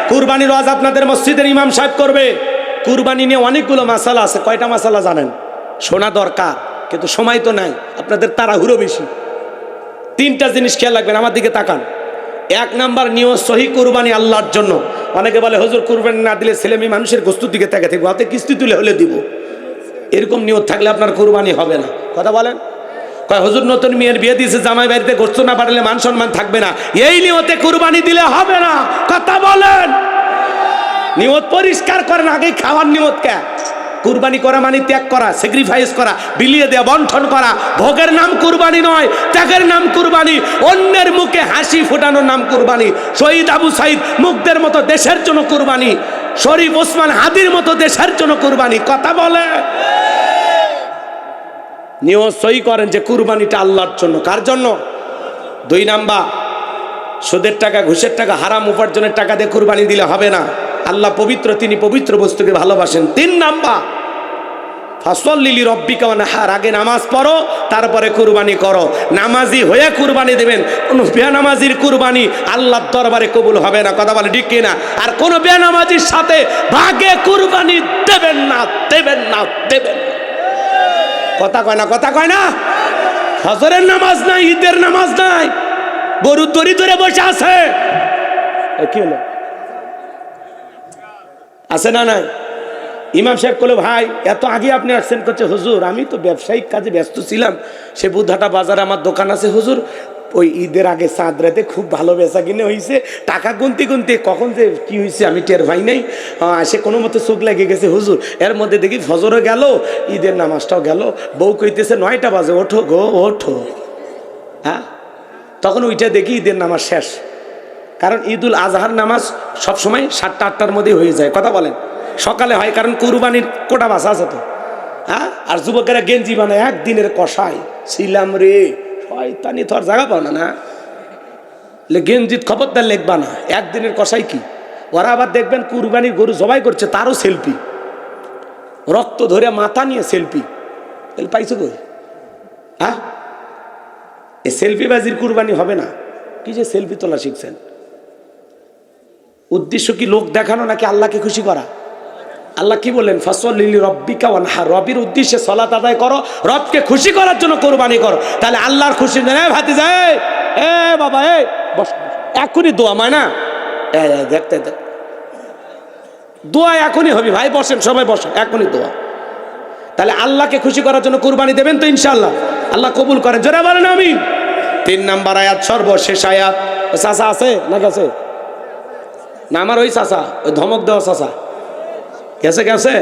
কুরবানির ওয়াজ আপনাদের মসজিদের ইমাম সাহেব করবে। কুরবানি নিয়ে অনেকগুলো মাসালা আছে। কয়টা মাসালা জানেন? শোনা দরকার, কিন্তু সময় তো নাই, আপনাদের তাড়াহুড়ো বেশি। তিনটা জিনিস খেয়াল রাখবেন, আমার দিকে তাকান। এক নাম্বার নিয়ত সহি কুরবানি আল্লাহর জন্য। অনেকে বলে হুজুর কুরবানি না দিলে ছেলে মেয়ে মানুষের গোস্তুর দিকে তাকিয়ে থাকবো, হাতে কিস্তি তুলে হলে দিব। এরকম নিয়ত থাকলে আপনার কুরবানি হবে না। কথা বলেন। কয় হুজুর নতুন মেয়ের বিয়ে দিয়েছে, জামাই বাড়িতে গোস্ত না পাঠালে মান সম্মান থাকবে না, এই নিয়তে কুরবানি দিলে হবে না। কথা বলেন। নিয়ত পরিষ্কার করেন, আগে খাওয়ার নিয়ত কে? কুরবানি করা মানে ত্যাগ করা, স্যাক্রিফাইস করা, বিলিয়ে দেওয়া, বন্টন করা। ভোগের নাম কুরবানি নয়, ত্যাগের নাম কুরবানি। অন্যের মুখে হাসি ফোটানোর নাম কুরবানি। শহীদ আবু সাইদ মুগ্ধের মতো দেশের জন্য কুরবানি, শরীফ ওসমান হাদির মতো দেশের জন্য কুরবানি। কথা বলে। নিয়ত সহি করেন যে কুরবানিটা আল্লাহর জন্য। কার জন্য? 2 নাম্বার, সুদের টাকা, ঘুষের টাকা, হারাম উপার্জনের টাকা দিয়ে কুরবানি দিলে হবে না। আল্লাহ পবিত্র, তিনি পবিত্র বস্তুকে ভালোবাসেন। 3 নাম্বার, ফাসল্লি লিরাব্বিকা ওয়ানহার, আগে নামাজ পড়ো তারপরে কুরবানি করো। নামাজি হয়ে কুরবানি দেবেন, কোন বেনামাজির কুরবানি আল্লাহর দরবারে কবুল হবে না। কথা বলে ঠিক কিনা? আর কোন বেনামাজির সাথে ভাগে কুরবানি দেবেন না, দেবেন না, দেবেন না। কথা কয় না? কথা কয় না? ফজরের নামাজ নাই, ঈদের নামাজ নাই, গরু দড়ি ধরে বসে আছে। কি হলো? আছে না নাই? ইমাম সাহেব বলে ভাই এত আগে আপনি আসছেন? করছে হুজুর আমি তো ব্যবসায়িক কাজে ব্যস্ত ছিলাম, সে বুধাটা বাজারে আমার দোকান আছে হুজুর, ওই ঈদের আগে চাঁদ রাতে খুব ভালো বেচা কিনে হয়েছে, টাকা গুনতে গুনতে কখন যে কি হয়েছে আমি টের ভাই নাই, সে কোনো মতো চোখ লেগে গেছে হুজুর। এর মধ্যে দেখি ফজরও গেল, ঈদের নামাজটাও গেল, বউ কইতেছে 9টা বাজে ওঠো গো ওঠো। হ্যাঁ, তখন ওইটা দেখি ঈদের নামাজ শেষ। কারণ ঈদুল আজহার নামাজ সবসময় 7টা 8টার মধ্যে হয়ে যায়। কথা বলেন। সকালে হয়, কারণ কুরবানির কোটা বাসা আছে তো। হ্যাঁ, আর যুবকেরা গেঞ্জি বানায় একদিনের কষাই ছিলাম রে, শয়তানি তোর জায়গা পাও না না গেঞ্জিত খবরদার লেখবা না, একদিনের কষাই কি। ওরা আবার দেখবেন কুরবানির গরু জবাই করছে, তারও সেলফি, রক্ত ধরে মাথা নিয়ে সেলফি। পাইছো কই? হ্যাঁ, এ সেলফি বাজির কুরবানি হবে না। কি যে সেলফি তোলা শিখছেন? উদ্দেশ্য কি লোক দেখানো নাকি আল্লাহকে খুশি করা? আল্লাহ কি বললেন? ফাসল্লি লিরাব্বিকা ওয়ানহার, রবের উদ্দেশ্যে সালাত আদায় করো, রবকে খুশি করার জন্য কুরবানি করো। তাহলে আল্লাহর খুশি নেই ভাতিজা, এ বাবা এ বস, এখনই দোয়া মায় না, দেখতে দেখ দোয়া এখনই হবে ভাই, বসেন সবাই বসেন, এখনই দোয়া। তাহলে আল্লাহকে খুশি করার জন্য কুরবানি দেবেন তো ইনশাআল্লাহ? আল্লাহ কবুল করেন, যারা বলেন আমিন। 3 নাম্বার আয়াত, সর্বশেষ আয়াত। চাচা আছে না গেছে? না আমার ওই চাচা, ওই ধমক দেওয়া চাচা গেছে গেছে।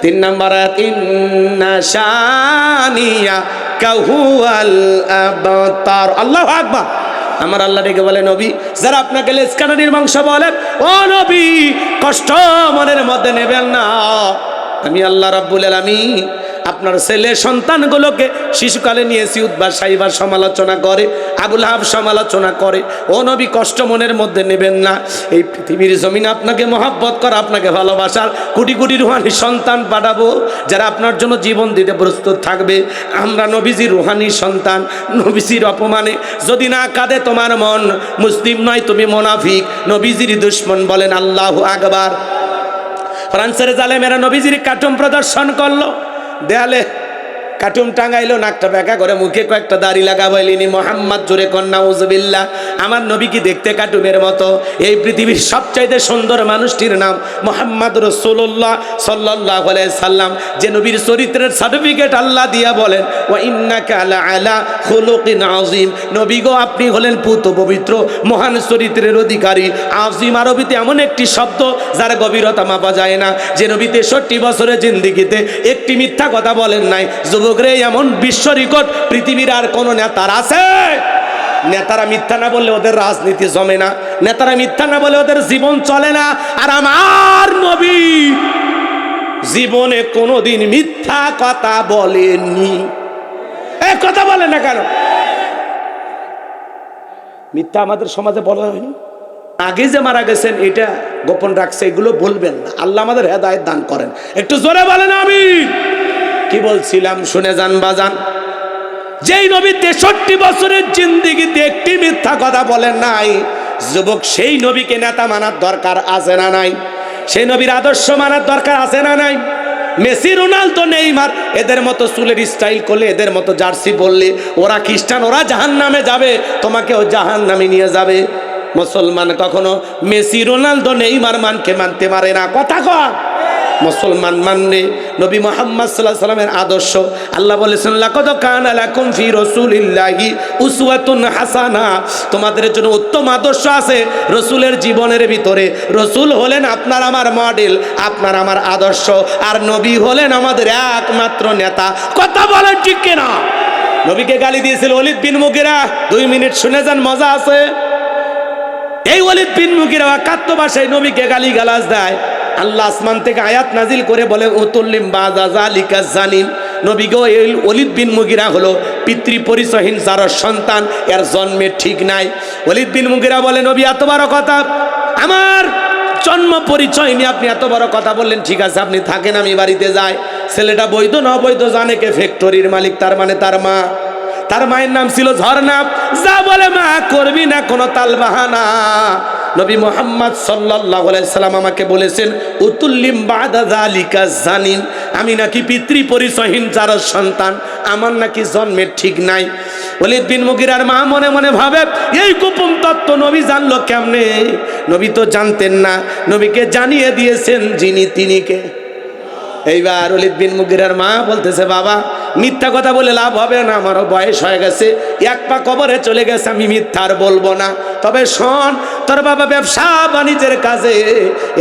3 নাম্বার আয়াত, ইন্না শানিয়াকা হুয়াল আবতার। আল্লাহু আকবার। আমার আল্লাহ ডেকে বলে নবী, যারা আপনাকে লেজকানানির মাংস বলে, ও নবী কষ্ট মনের মধ্যে নেবেন না। আমি আল্লাহ রাব্বুল আলামিন আপনার ছেলে সন্তানগুলোকে শিশুকালে নিয়েছি, উদ্বার সাইবার সমালোচনা করে, আবুল আহাব সমালোচনা করে। ও নবী কষ্ট মনের মধ্যে নেবেন না। এই পৃথিবীর জমিনে আপনাকে মহব্বত করা, আপনাকে ভালোবাসার কোটি কোটি রুহানি সন্তান পাঠাবো, যারা আপনার জন্য জীবন দিতে প্রস্তুত থাকবে। আমরা নবীজির রুহানি সন্তান, নবীজির অপমানে যদি না কাঁদে তোমার মন, মুসলিম নয় তুমি মুনাফিক, নবীজির দুশমন। বলেন আল্লাহু আকবার। ফ্রান্সের জালেমেরা নবীজির কার্টুন প্রদর্শন করলো, দেয়ালে কার্টুন টাঙ্গাইলো, নাকটা বেঁকা করে, মুখে কয়েকটা দাড়ি লাগাবাইলিনি, মোহাম্মদ জোরে কন্যা উজবিল্লাহ। আমার নবী কি দেখতে কার্টুনের মতো? এই পৃথিবীর সবচাইতে সুন্দর মানুষটির নাম মুহাম্মদ রাসূলুল্লাহ সাল্লাল্লাহু আলাইহি সাল্লাম, যে নবীর চরিত্রের সার্টিফিকেট আল্লাহ দিয়া বলেন ওয়া ইন্নাকা আলা খুলুকিন আযীম। নবী গো আপনি হলেন পুত পবিত্র মহান চরিত্রের অধিকারী। আযীম আরবিতে এমন একটি শব্দ যার গভীরতা মাপা যায় না। যে নবী 63 বছরের জিন্দেগিতে একটি মিথ্যা কথা বলেন নাই। যুবকরে, এমন বিশ্ব রেকর্ড পৃথিবীর আর কোন নেতার আছে? নেতারা মিথ্যা না বললে ওদের রাজনীতি জমে না, নেতারা মিথ্যা না বলে ওদের জীবন চলে না। আর আমার নবী জীবনে কোনোদিন মিথ্যা কথা বলেননি। এ কথা বলে না কেন? মিথ্যা আমাদের সমাজে বলা হয়নি। আগে যে মারা গেছেন এটা গোপন রাখছে, এগুলো বলবেন না। আল্লাহ আমাদের হেদায়েত দান করেন। একটু জোরে বলেন আমিন। কি বলছিলাম শুনে যান বাজান। যেই নবী 63 বছরের জিন্দেগিতে একটি মিথ্যা কথা বলেন নাই, যুবক সেই নবীকে নেতা মানার দরকার আছে না নাই? সেই নবীর আদর্শ মানার দরকার আছে না নাই? মেসি, রোনালদো, নেইমার এদের মতো চুলের স্টাইল করলে, এদের মতো জার্সি পরলে ওরা খ্রিস্টান, ওরা জাহান্নামে যাবে, তোমাকেও জাহান্নামে নিয়ে যাবে। মুসলমান কখনো মেসি, রোনালদো, নেইমার মানকে মানতে পারে না। কথা কয় মুসলমান মানে নবী মুহাম্মদ সাল্লাল্লাহু আলাইহি ওয়াসাল্লামের আদর্শ। আল্লাহ বলেছেন লাকাদ কানা লাকুম ফি রাসূলিল্লাহি উসওয়াতুন হাসানা, তোমাদের জন্য উত্তম আদর্শ আছে রাসূলের জীবনের ভিতরে। রাসূল হলেন আপনার আমার মডেল, আপনার আমার আদর্শ, আর নবী হলেন আমাদের একমাত্র নেতা। কথা বলেন ঠিক কিনা? নবীকে গালি দিয়েছিল ওলীদ বিন মুগীরা। 2 মিনিট শুনে যান, মজা আছে। এই ওলীদ বিন মুগীরা কাত্ত ভাষায় নবীকে গালি গালাজ দেয়। আল্লাহ আসমান থেকে আয়াত নাজিল করে বলে উতুল্লিম বাযা যালিকা জানিন, নবী গো এই ওলীদ বিন মুগীরা হলো পিতৃ পরিচয়হীন যার সন্তান, এর জন্মের ঠিক নাই। ওলীদ বিন মুগীরা বলে নবী এত বড় কথা, আমার জন্ম পরিচয় নিয়ে আপনি এত বড় কথা বললেন, ঠিক আছে আপনি থাকেন, আমি বাড়িতে যাই। ছেলেটা বৈধ না অবৈধ জানে কে? ফ্যাক্টরির মালিক, তার মানে তার মা। তার মায়ের নাম ছিল ঝর্ণা। যা বলে মা করবি না কোনো তাল বাহানা। নবী মুহাম্মদ সাল্লাল্লাহু আলাইহি সাল্লাম আমাকে বলেছেন উতুল্লিম বাদা যালিকা জানিন, আমি নাকি পিতৃ পরিচয়হীন যার সন্তান, আমার নাকি জন্মের ঠিক নাই। ওলীদ বিন মুগীরার মা মনে মনে ভাবে এই গোপন তত্ত্ব নবী জানলো কেমনে? নবী তো জানতেন না, নবীকে জানিয়ে দিয়েছেন যিনি তিনি কে? এইবার ওলীদ বিন মুগীরার মা বলতেছে বাবা মিথ্যা কথা বলে লাভ হবে না, আমারও বয়স হয়ে গেছে, এক পা কবরে চলে গেছে, আমি মিথ্যা আর বলবো না। তবে শোন, তোর বাবা ব্যবসা বাণিজ্যের কাজে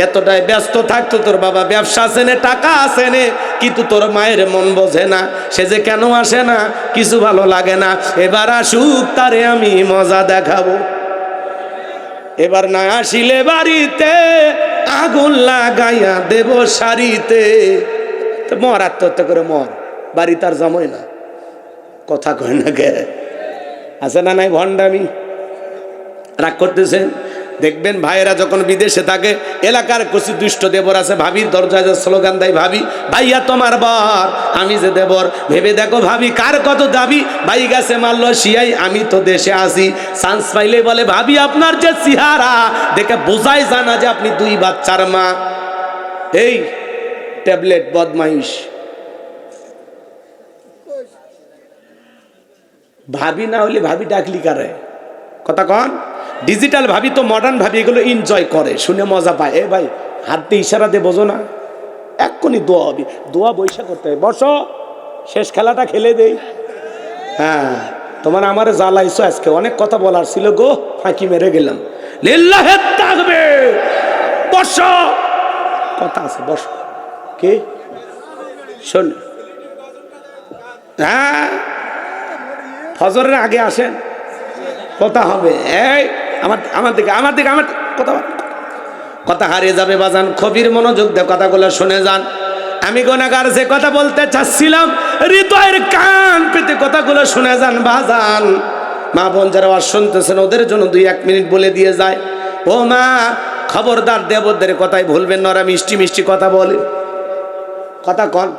এতটাই ব্যস্ত থাকতো, তোর বাবা ব্যবসা আছে নে, টাকা আছে নে, কিন্তু তোর মায়ের মন বোঝে না। সে যে কেন আসে না, কিছু ভালো লাগে না। এবার আসুক, তারে আমি মজা দেখাবো। এবার না আসিলে বাড়িতে আগুন লাগাইয়া দেব শাড়িতে। তো মর, আত্মহত্যা করে মর, বাড়ি তার জময় না। কথা কয় না কে? আছে না নাই ভণ্ডামি? রাগ করতেছেন? দেখবেন ভাইয়েরা যখন বিদেশে থাকে, এলাকার কিছু দুষ্ট দেবর আছে, ভাবির দরজায় স্লোগান দেয়, ভাবি ভাইয়া তোমার বর, আমি যে দেবর। ভেবে দেখো ভাবি কার কত দাবি। ভাই গেছে মালয়েশিয়ায়, আমি তো দেশে আসি। চান্স পাইলে বলে ভাবি আপনার যে চেহারা দেখে বোঝাই জানা যে আপনি 2 বাচ্চার মা। এই ট্যাবলেট বদমাইশ। ভাবি না হলে ভাবি ডাকলি কারে? কথা কন। ডিজিটাল ভাবি তো মডার্ন ভাবি, এগুলো এনজয় করে, শুনে মজা পায়। এ ভাই হাত দিয়ে ইশারা দিয়ে বোঝো না, এক্ষুনি দোয়া হবে, দোয়া বৈশা করতে হবে। বসো, শেষ খেলাটা খেলে দেই। হ্যাঁ, তোমার আমারে জ্বালাইছো আজকে, অনেক কথা বলার ছিল গো, ফাঁকি মেরে গেলাম। লিল্লাহে তাকবীর। বসো, কথা আছে, বসো। কে শোন, হ্যাঁ ফজরের আগে আসেন, কথা হবে। এই আমার দিকে কথা হারিয়ে যাবে বাজান। খবির মনোযোগ দিয়ে কথাগুলো শুনে যান। আমি গুনাহগার যে কথা বলতে চাচ্ছিলাম, হৃদয়ের কান পেতে কথাগুলো শুনে যান বাজান। মা বোন যারা আর শুনতেছেন ওদের জন্য 2-1 মিনিট বলে দিয়ে যায়। ও মা, খবরদার দেবদের কথাই ভুলবেন না, ওরা মিষ্টি মিষ্টি কথা বলে। কথা কন।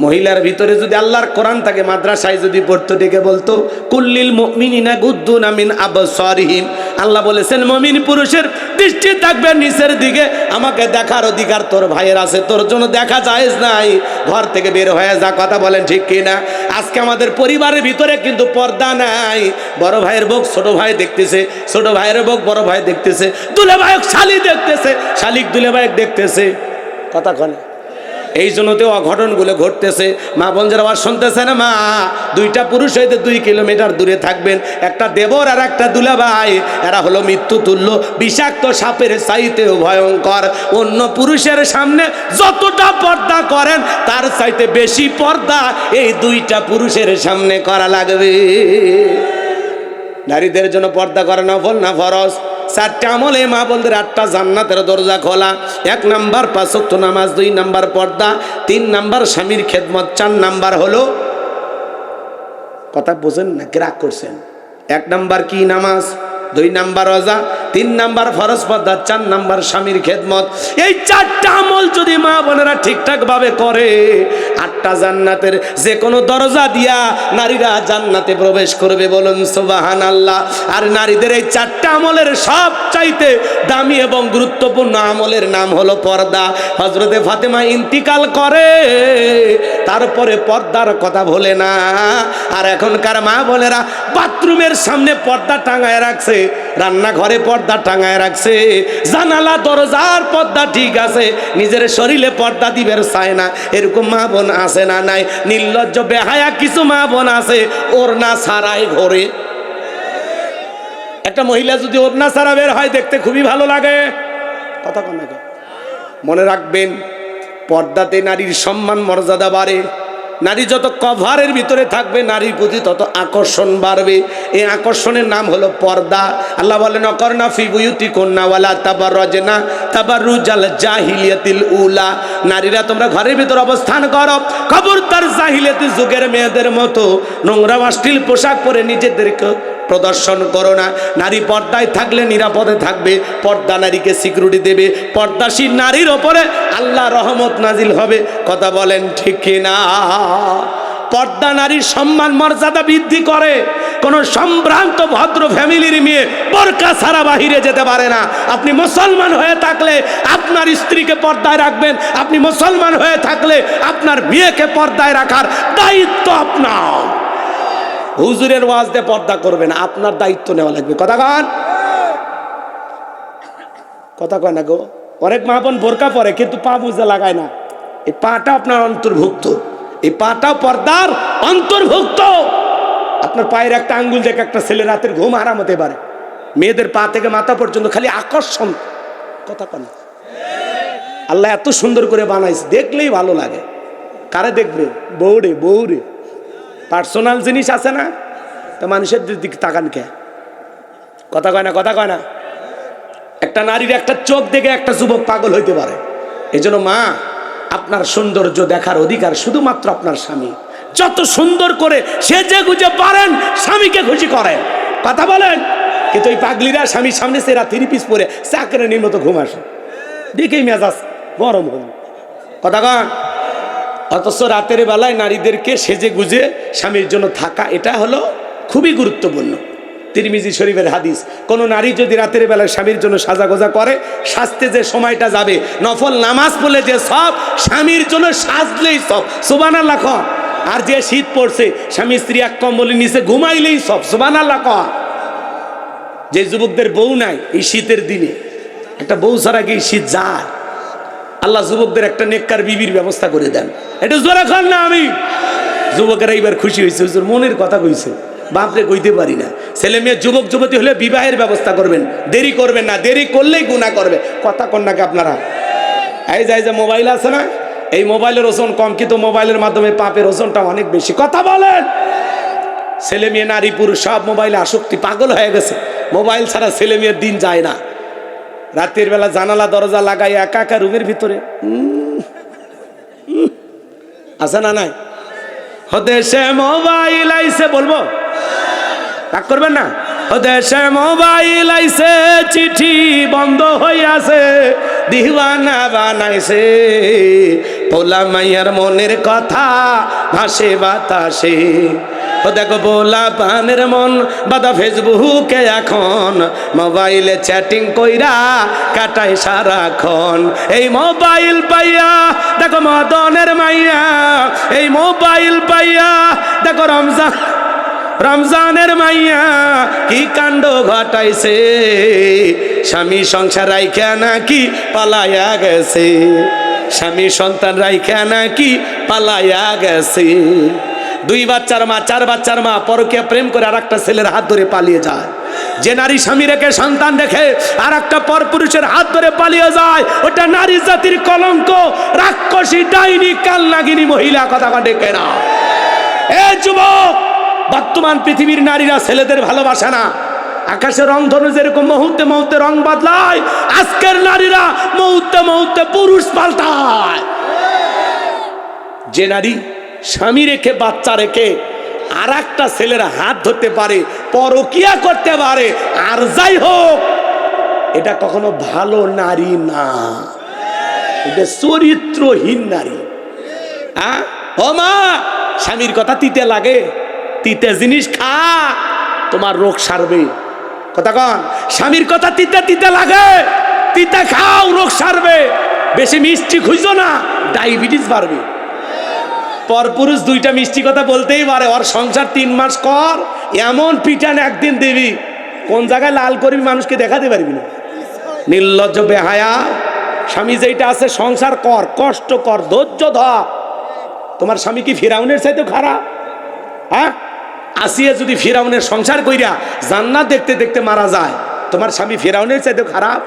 মহিলার ভিতরে যদি আল্লাহর কোরআন থাকে, মাদ্রাসায় যদি পড়তো, ডেকে বলতো কুল্লিল মুমিনিনা গুদ্দুনা মিন আবসারিহিম। আল্লাহ বলেছেন মুমিন পুরুষের দৃষ্টি থাকবে নিচের দিকে। আমাকে দেখার অধিকার তোর ভাইয়ের আছে, তোর জন্য দেখা জায়েজ নাই। ঘর থেকে বের হয়ে যা। কথা বলেন ঠিক কিনা? আজকে আমাদের পরিবারের ভিতরে কিন্তু পর্দা নাই। বড় ভাইয়ের বউ ছোট ভাই দেখতেছে, ছোট ভাইয়ের বউ বড় ভাই দেখতেছে, দুলে ভাই শালি দেখতেছে, শালিক দুলে ভাই দেখতেছে। কথা কনে। এই জন্য তো অঘটনগুলো ঘটতেছে। মা বোন যারা আওয়াজ শুনতেছে না, মা 2টা পুরুষ হইতে 2 কিলোমিটার দূরে থাকবেন। একটা দেবর আর একটা দুলাভাই, এরা হলো মৃত্যু তুল্য, বিষাক্ত সাপের চাইতেও ভয়ঙ্কর। অন্য পুরুষের সামনে যতটা পর্দা করেন তার চাইতে বেশি পর্দা এই 2টা পুরুষের সামনে করা লাগবে। নারীদের জন্য পর্দা করা নফল না ফরজ? 4টা আমলে মা বলতে 8টা জান্নাতের দরজা খোলা। 1 নাম্বার 5 ওয়াক্ত নামাজ, 2 নাম্বার পর্দা, 3 নাম্বার স্বামীর খেদমত, 4 নাম্বার হলো কথা বোঝেন না, রাগ করছেন, এক নাম্বার কি? নামাজ। 2 নাম্বার রোজা। 3 নাম্বার ফরজ পর্দা। 4 নাম্বার স্বামীর খেদমত। এই 4টা আমল যদি মা বোনেরা ঠিকঠাক ভাবে করে, 8টা জান্নাতের যে কোনো দরজা দিয়া নারীরা জান্নাতে প্রবেশ করবে। বলুন সুবহানাল্লাহ। আর নারীদের এই 4টা আমলের সব চাইতে দামি এবং গুরুত্বপূর্ণ আমলের নাম হলো পর্দা। হযরতে ফাতেমা ইন্তিকাল করে, তারপরে পর্দার কথা ভোলে না। আর এখনকার মা বোনেরা বাথরুমের সামনে পর্দা টাঙায় রাখছে, রান্নাঘরে পর্দা টাঙায় রাখছে, জানালা দরজার পর্দা ঠিক আছে, নিজের শরীরে পর্দা দিবের চায় না। এরকম মা বোন আছে না নাই? নির্লজ্জ বেহায়া কিছু মা বোন আছে ওড়না ছাড়াই ঘরে। একটা মহিলা যদি ওড়না ছাড়া বের হয় দেখতে খুবই ভালো লাগে। কথা কন নাকি? মনে রাখবেন, পর্দাতে নারীর সম্মান মর্যাদা বাড়ে। নারী যত কভারের ভিতরে থাকবে নারীর প্রতি তত আকর্ষণ বাড়বে। এই আকর্ষণের নাম হলো পর্দা। আল্লাহ বলেন অকরনা ফি বুয়ুতিকুন্না ওয়ালা তাবাররাজনা তাবাররুজাল জাহিলিয়াতিল উলা। নারীরা তোমরা ঘরের ভিতর অবস্থান করো, খবরদার জাহিলিয়াতি যুগের মেয়েদের মতো নোংরা অশ্লীল পোশাক পরে নিজেদেরকে প্রদর্শন করো না। নারী পর্দায় থাকলে নিরাপদে থাকবে। পর্দা নারীকে সিকিউরিটি দেবে। পর্দাশীল নারীর ওপরে আল্লাহ রহমত নাজিল হবে। কথা বলেন ঠিক কিনা? পর্দা নারীর সম্মান মর্যাদা বৃদ্ধি করে। কোন সম্ভ্রান্ত ভদ্র ফ্যামিলির মেয়ে বোরকা ছাড়া বাহিরে যেতে পারে না। আপনি মুসলমান হয়ে থাকলে আপনার স্ত্রীকে পর্দায় রাখবেন। আপনি মুসলমান হয়ে থাকলে আপনার মেয়েকে পর্দায় রাখার দায়িত্ব আপনার। হুজুরের ওয়াজ দিয়ে পর্দা করবেন, আপনার দায়িত্ব নেওয়া লাগবে। কথা কন, কথা কয় না গো। অনেক মা বোন বোরকা পরে কিন্তু পা বুঝে লাগায় না। এই পাটা আপনার অন্তর্ভুক্ত, এই পাটাও পর্দার অন্তর্ভুক্ত। আপনার পায়ের একটা আঙ্গুল দেখে একটা ছেলে রাতের ঘুম হারাম হতে পারে। মেয়েদের পা থেকে মাথা পর্যন্ত খালি আকর্ষণ। কথা কন, আল্লাহ এত সুন্দর করে বানাইছে, দেখলেই ভালো লাগে। কারে দেখবে? বউরে, বউরে। পার্সোনাল জিনিস আছে না, তো মানুষের দিকে তাকান কে? কথা কয় না, কথা কয় না। একটা নারীর একটা চোখ দেখে একটা যুবক পাগল হইতে পারে। এই জন্য মা, আপনার সৌন্দর্য দেখার অধিকার শুধুমাত্র আপনার স্বামী। যত সুন্দর করে সেজে গুজে পারেন স্বামীকে খুশি করেন। কথা বলেন। কিন্তু এই পাগলিরা স্বামীর সামনে সেরা 3 পিস পরে চাকরের মতো ঘুম আসে, দেখেই মেজাজ গরম হল। কথা কন। অথচ রাতের বেলায় নারীদেরকে সেজে গুজে স্বামীর জন্য থাকা, এটা হলো খুবই গুরুত্বপূর্ণ। তিরমিজি শরীফের হাদিস, কোন নারী যদি রাতের বেলায় স্বামীর জন্য সাজাগোজা করে, সাজতে যে সময়টা যাবে, নফল নামাজ পড়লে যে সব, স্বামীর জন্য সাজলেই সব। সুবহানাল্লাহ কন। আর যে শীত পড়ছে, স্বামী স্ত্রী এক কম্বলের নিচে ঘুমাইলেই সব। সুবহানাল্লাহ কন। যে যুবকদের বউ নাই এই শীতের দিনে, একটা বউ ছাড়া কি শীত যায়? আল্লাহ যুবকদের একটা নেককার বিবির ব্যবস্থা করে দেন। এটা জোরে খান না। আমি যুবকেরা এইবার খুশি হয়েছে, হুজুর মনের কথা কইছে, বাপরে কইতে পারি না। ছেলে মেয়ে যুবক যুবতী হলে বিবাহের ব্যবস্থা করবেন, দেরি করবেন না, দেরি করলেই গুনাহ করবে। কথা কন নাকি আপনারা? এই যে মোবাইল আছে না, এই মোবাইলের ওজন কম, কিন্তু মোবাইলের মাধ্যমে পাপের ওজনটা অনেক বেশি। কথা বলেন। ছেলে মেয়ে নারী পুরুষ সব মোবাইলে আসক্তি, পাগল হয়ে গেছে। মোবাইল ছাড়া ছেলে মেয়ের দিন যায় না। রাতের বেলা জানালা দরজা লাগাই একা একা রুমের ভিতরে আছে না নাই? দেশে মোবাইল আইছে, বলবো রাগ করবেন না। দেশে মোবাইল আইছে, চিঠি বন্ধ হইয়াছে, দিওয়ানা বানাইছে, পোলা মাইয়ার মনের কথা ভাসে বাতাসে। দেখো পোলা পানের মন বাদা ফেসবুকে এখন, মোবাইলে চ্যাটিং কইরা কাটায় সারাক্ষণ। এই মোবাইল পাইয়া দেখো মদনের মাইয়া, এই মোবাইল পাইয়া দেখো রমজানের মাইয়া কি কাণ্ড ঘটাইছে, স্বামী সংসার রাইখা নাকি পালাইয়া গেছে, স্বামী সন্তান রাইখা নাকি পালাইয়া গেছে। 2 বাচ্চার মা, 4 বাচ্চার মা পরকীয়া প্রেম করে আর একটা ছেলের হাত ধরে পালিয়ে যায়। যে নারী স্বামী রেখে সন্তান রেখে আর একটা পরপুরুষের হাত ধরে পালিয়ে যায়, ওটা নারী জাতির কলঙ্ক, রাক্ষসী, ডাইনি, কালনাগিনী মহিলা। কথা কাটে কেনা? এ যুবক, বর্তমান পৃথিবীর নারীরা ছেলেদের ভালোবাসে না। আকাশের রং ধনু যেরকম মুহূর্তে মুহূর্তে রং বদলায়, আজকের নারীরা মুহূর্তে মুহূর্তে পুরুষ পাল্টায়। যে নারী স্বামী রেখে বাচ্চা রেখে আর একটা ছেলের হাত ধরতে পারে, পরকিয়া করতে পারে, আর যাই হোক এটা কখনো ভালো নারী না, এটা চরিত্রহীন নারী। হ্যাঁ ও মা, স্বামীর কথা তিতে লাগে, তিতে জিনিস খা, তোমার রোগ সারবে। কথা কন, স্বামীর কথা তিতে তিতে লাগে, তিতে খাও, রোগ সারবে। বেশি মিষ্টি খুঁজো না, ডায়াবেটিস বাড়বে। পরপুরুষ দুইটা মিষ্টি কথা বলতেই পারে, ওর সংসার 3 মাস কর, এমন পিটান একদিন দিবি, কোন জায়গায় লাল করবি মানুষকে দেখাতে পারবি না। নির্লজ্জ বেহায়া। স্বামী যেটা আছে সংসার কর, কষ্ট কর, ধৈর্য ধর। তোমার স্বামী কি ফিরাউনের চাইতে খারাপ? হ্যাঁ, আসিয়া যদি ফিরাউনের সংসার কইরা জান্নাত দেখতে দেখতে মারা যায়, তোমার স্বামী ফিরাউনের চাইতে খারাপ?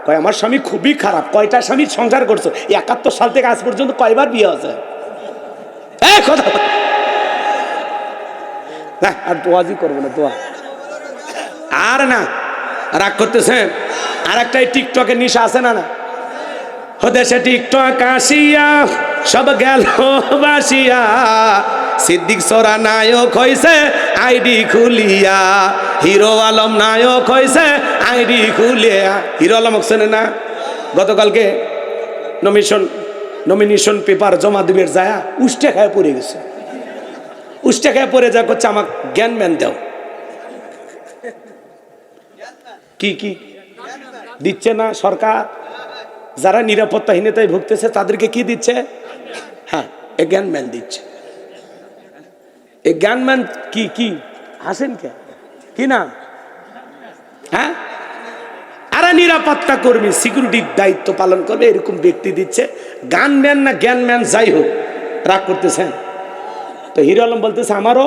কয় আমার স্বামী খুবই খারাপ। কয়টা স্বামীর সংসার করছো? 71 সাল থেকে আজ পর্যন্ত কয়বার বিয়ে হয়েছে? কথা আর দোয়াজি করবো না, দোয়া আর না, রাগ করতেছেন। আর একটা টিকটকের নিশা আছে না? না দেশে টিকটক আসিয়া সব গেল বাসিয়া, সিদ্দিক সোরা নায়ক হইছে আইডি খুলিয়া, হিরো আলম নায়ক হইছে আইডি খুলিয়া। হিরো আলম হোসেন না, গতকালকে নমিনেশন পেপার জমা দিবের যায় উষ্টে খায় পড়ে গেছে। উষ্টে খায় পড়ে যা করছে, আমার জ্ঞান ম্যান দাও। কি কি দিচ্ছে না সরকার? যারা নিরাপত্তাহীনতায় ভুগতেছে তাদেরকে কি দিচ্ছে? হ্যাঁ, এ জ্ঞানম্যান দিচ্ছে। এ জ্ঞানম্যান কি কি হাসেন কে কি না? হ্যাঁ, আর নিরাপত্তা কর্মী, সিকিউরিটির দায়িত্ব পালন করবে, এরকম ব্যক্তি দিচ্ছে। গানম্যান না জ্ঞানম্যান যাই হোক, রাগ করতেছেন তো। হিরো আলম বলতেছে আমারও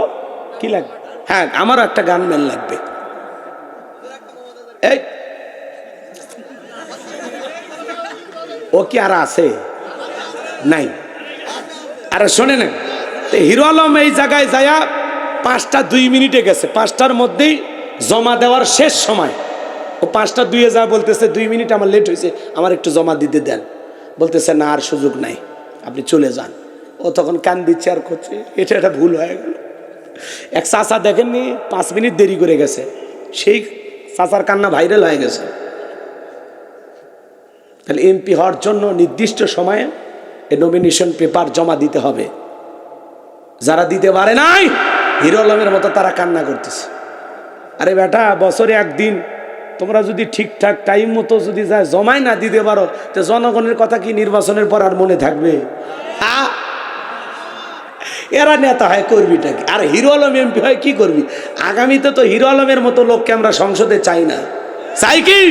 কি লাগবে? হ্যাঁ, আমারও একটা গানম্যান লাগবে। এই ও কি আর আছে? নাই। আর শোনে না, হিরো আলম এই জায়গায় যায়া 5টা 2 মিনিটে গেছে, 5টার মধ্যেই জমা দেওয়ার শেষ সময়। ও 5টা 2-এ যা বলতেছে 2 মিনিট আমার লেট হয়েছে, আমার একটু জমা দিতে দেন। বলতেছে না, আর সুযোগ নাই, আপনি চলে যান। ও তখন কান দিচ্ছে আর করছে, এটা একটা ভুল হয়ে গেল। এক চাচা দেখেননি 5 মিনিট দেরি করে গেছে, সেই চাচার কান্না ভাইরাল হয়ে গেছে। তাহলে এমপি হওয়ার জন্য নির্দিষ্ট সময়ে এই নমিনেশন পেপার জমা দিতে হবে। যারা দিতে পারে নাই, হিরো আলমের মতো তারা কান্না করতেছে। আরে বেটা, বছরে একদিন তোমরা যদি ঠিকঠাক টাইম মতো যদি যায় জমাই না দিতে পারো, তো জনগণের কথা কি নির্বাচনের পর আর মনে থাকবে? এরা নেতা হয়, করবিটা কি? আর হিরো আলম এমপি হয়, কি করবি? আগামীতে তো হিরো আলমের মতো লোককে আমরা সংসদে চাই না। চাই কি?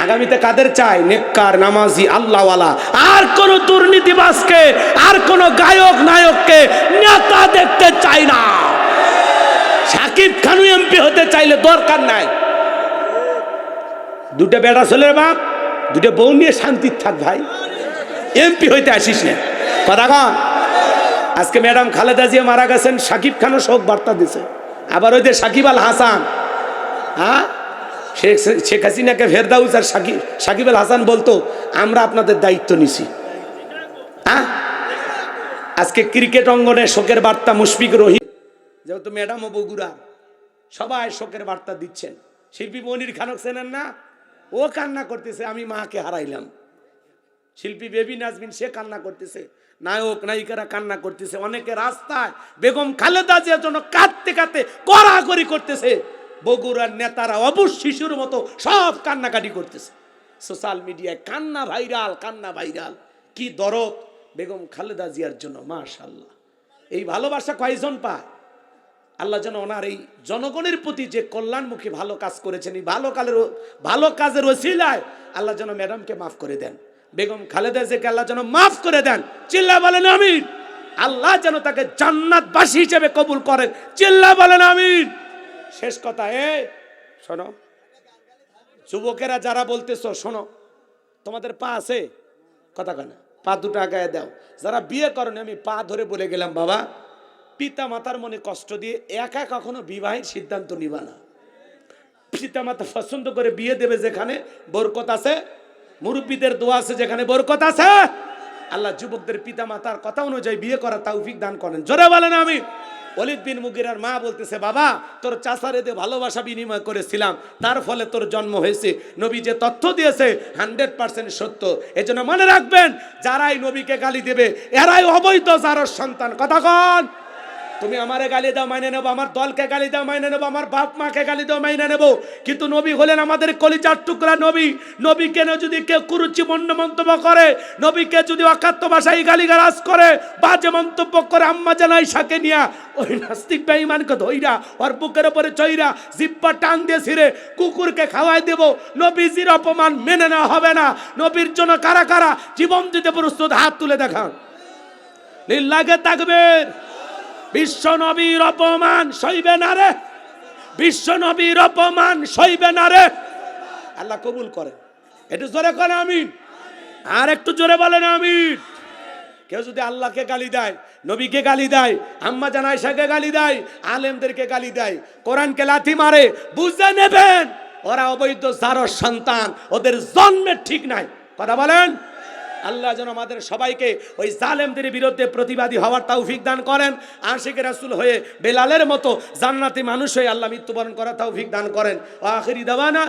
আগামীতে কাদের চাই? নেককার, নামাজি, আল্লাহওয়ালা। আর কোন দুর্নীতিবাজকে, আর কোন গায়ক নায়ককে নেতা দেখতে চাই না। সাকিব খানু এমপি হতে চাইলে দরকার নাই। 2টা বেটা ছেলের বাপ, 2টা বউ নিয়ে শান্তি থাক ভাই, এমপি হইতে আসিস না। কথা কন। আজকে ম্যাডাম খালেদা জিয়া মারা গেছেন, সাকিব খানও শোক বার্তা দিছে। আবার ওই যে সাকিব আল হাসান, হ্যাঁ, শেখ হাসিনাকে ফেরদাউস আর সাকিব আল হাসান বলতো আমরা আপনাদের দায়িত্ব নিছি। হ্যাঁ, আজকে ক্রিকেট অঙ্গনে শোকের বার্তা মুশফিক রহিম, যেহেতু ম্যাডাম ও বগুড়া, সবাই শোকের বার্তা দিচ্ছেন। শিল্পী মনির খানক চেনেন না? ও কান্না করতেছে, আমি মাকে হারাইলাম। শিল্পী বেবি নাজমিন, সে কান্না করতেছে। নায়ক নায়িকারা কান্না করতেছে। অনেকে রাস্তায় বেগম খালেদা জিয়ার জন্য কাঁদতে কাঁদতে কড়াকড়ি করতেছে। বগুড়ার নেতারা অবুঝ শিশুর মতো সব কান্নাকাটি করতেছে। সোশ্যাল মিডিয়ায় কান্না ভাইরাল, কান্না ভাইরাল। কি দরদ বেগম খালেদা জিয়ার জন্য, মাশাআল্লাহ। এই ভালোবাসা কয়জন পায়? আল্লাহ যেন ওনার এই জনগণের প্রতি যে কল্যাণমুখী ভালো কাজ করেছেন, এই ভালো কাজের ওসিলায় আল্লাহ যেন ম্যাডামকে মাফ করে দেন। বেগম খালেদা জিয়াকে আল্লাহ যেন মাফ করে দেন। চিল্লা বলেন আমিন। আল্লাহ যেন তাকে জান্নাতবাসী হিসেবে কবুল করেন। চিল্লা বলেন আমিন। শেষ কথা, শোনো যুবকেরা যারা বলতেছো, শোনো, তোমাদের পা আছে? কথা কয় না, পা 2টা আগায় দাও। যারা বিয়ে করেন, আমি পা ধরে বলে গেলাম, বাবা, পিতা মাতার মনে কষ্ট দিয়ে একা কখনো বিবাহের সিদ্ধান্ত নিবা না। পিতা মাতা পছন্দ করে বিয়ে দেবে যেখানে বরকত আছে, মুরব্বীদের দোয়া আছে যেখানে বরকত আছে, আল্লাহ যুবকদের পিতা মাতার কথা অনুযায়ী বিয়ে করার তৌফিক দান করেন। জোরে বলেন আমিন। ওলীদ বিন মুগীরার মা বলতেছে, বাবা তোর চাচারে দিয়ে ভালোবাসা বিনিময় করেছিলাম, তার ফলে তোর জন্ম হয়েছে। নবী যে তথ্য দিয়েছে 100% সত্য। এজন্য মনে রাখবেন, যারাই নবীকে গালি দেবে এরাই অবৈধ জারর সন্তান। কথা কন। তুমি আমারে গালি দাও মাইনে নেবো, আমার দলকে গালি দাও মাইনে নেবো, আমার বাপ মাকে গালি দাও মাইনে নেবো, কিন্তু নবী হলেন আমাদের কলিজার টুকরা নবী। নবীকে যদি কেউ কুরুচি মন্তব্য করে, নবীকে যদি অকাত্য ভাষায় গালিগালাজ করে, বাজে মন্তব্য করে, আম্মা জান আয়েশাকে নিয়া ওই নাস্তিক বেঈমানকে ধইরা ওর বুকের উপরে চইরা জিব্বা টান দিয়ে ছিঁড়ে কুকুরকে খাওয়াই দেব, নবীজির অপমান মেনে নেওয়া হবে না। নবীর জন্য কারা কারা জীবন দিতে প্রস্তুত, হাত তুলে দেখান। লিল্লাহে তাকবীর। বিশ্ব নবীর অপমান সইবে না রে, বিশ্ব নবীর অপমান সইবে না রে। আল্লাহ কবুল করে। একটু জোরে করে আমিন, আর একটু জোরে বলেন আমিন। কেউ যদি আল্লাহকে গালি দেয়, নবীকে গালি দেয়, আম্মা জান আয়েশাকে গালি দেয়, আলেমদেরকে গালি দেয়, কোরআনকে লাথি মারে, বুঝে নেবেন ওরা অবৈধ জারর সন্তান, ওদের জন্মের ঠিক নাই। কথা বলেন। আল্লাহ যেন আমাদের সবাইকে ওই জালেমদের বিরুদ্ধে প্রতিবাদী হওয়ার তৌফিক দান করেন। আশিক রাসূল হয়ে বেলালের মতো জান্নাতি মানুষ হয়ে আল্লাহ মৃত্যুবরণ করার তৌফিক দান করেন। আখিরি দাওয়ানা।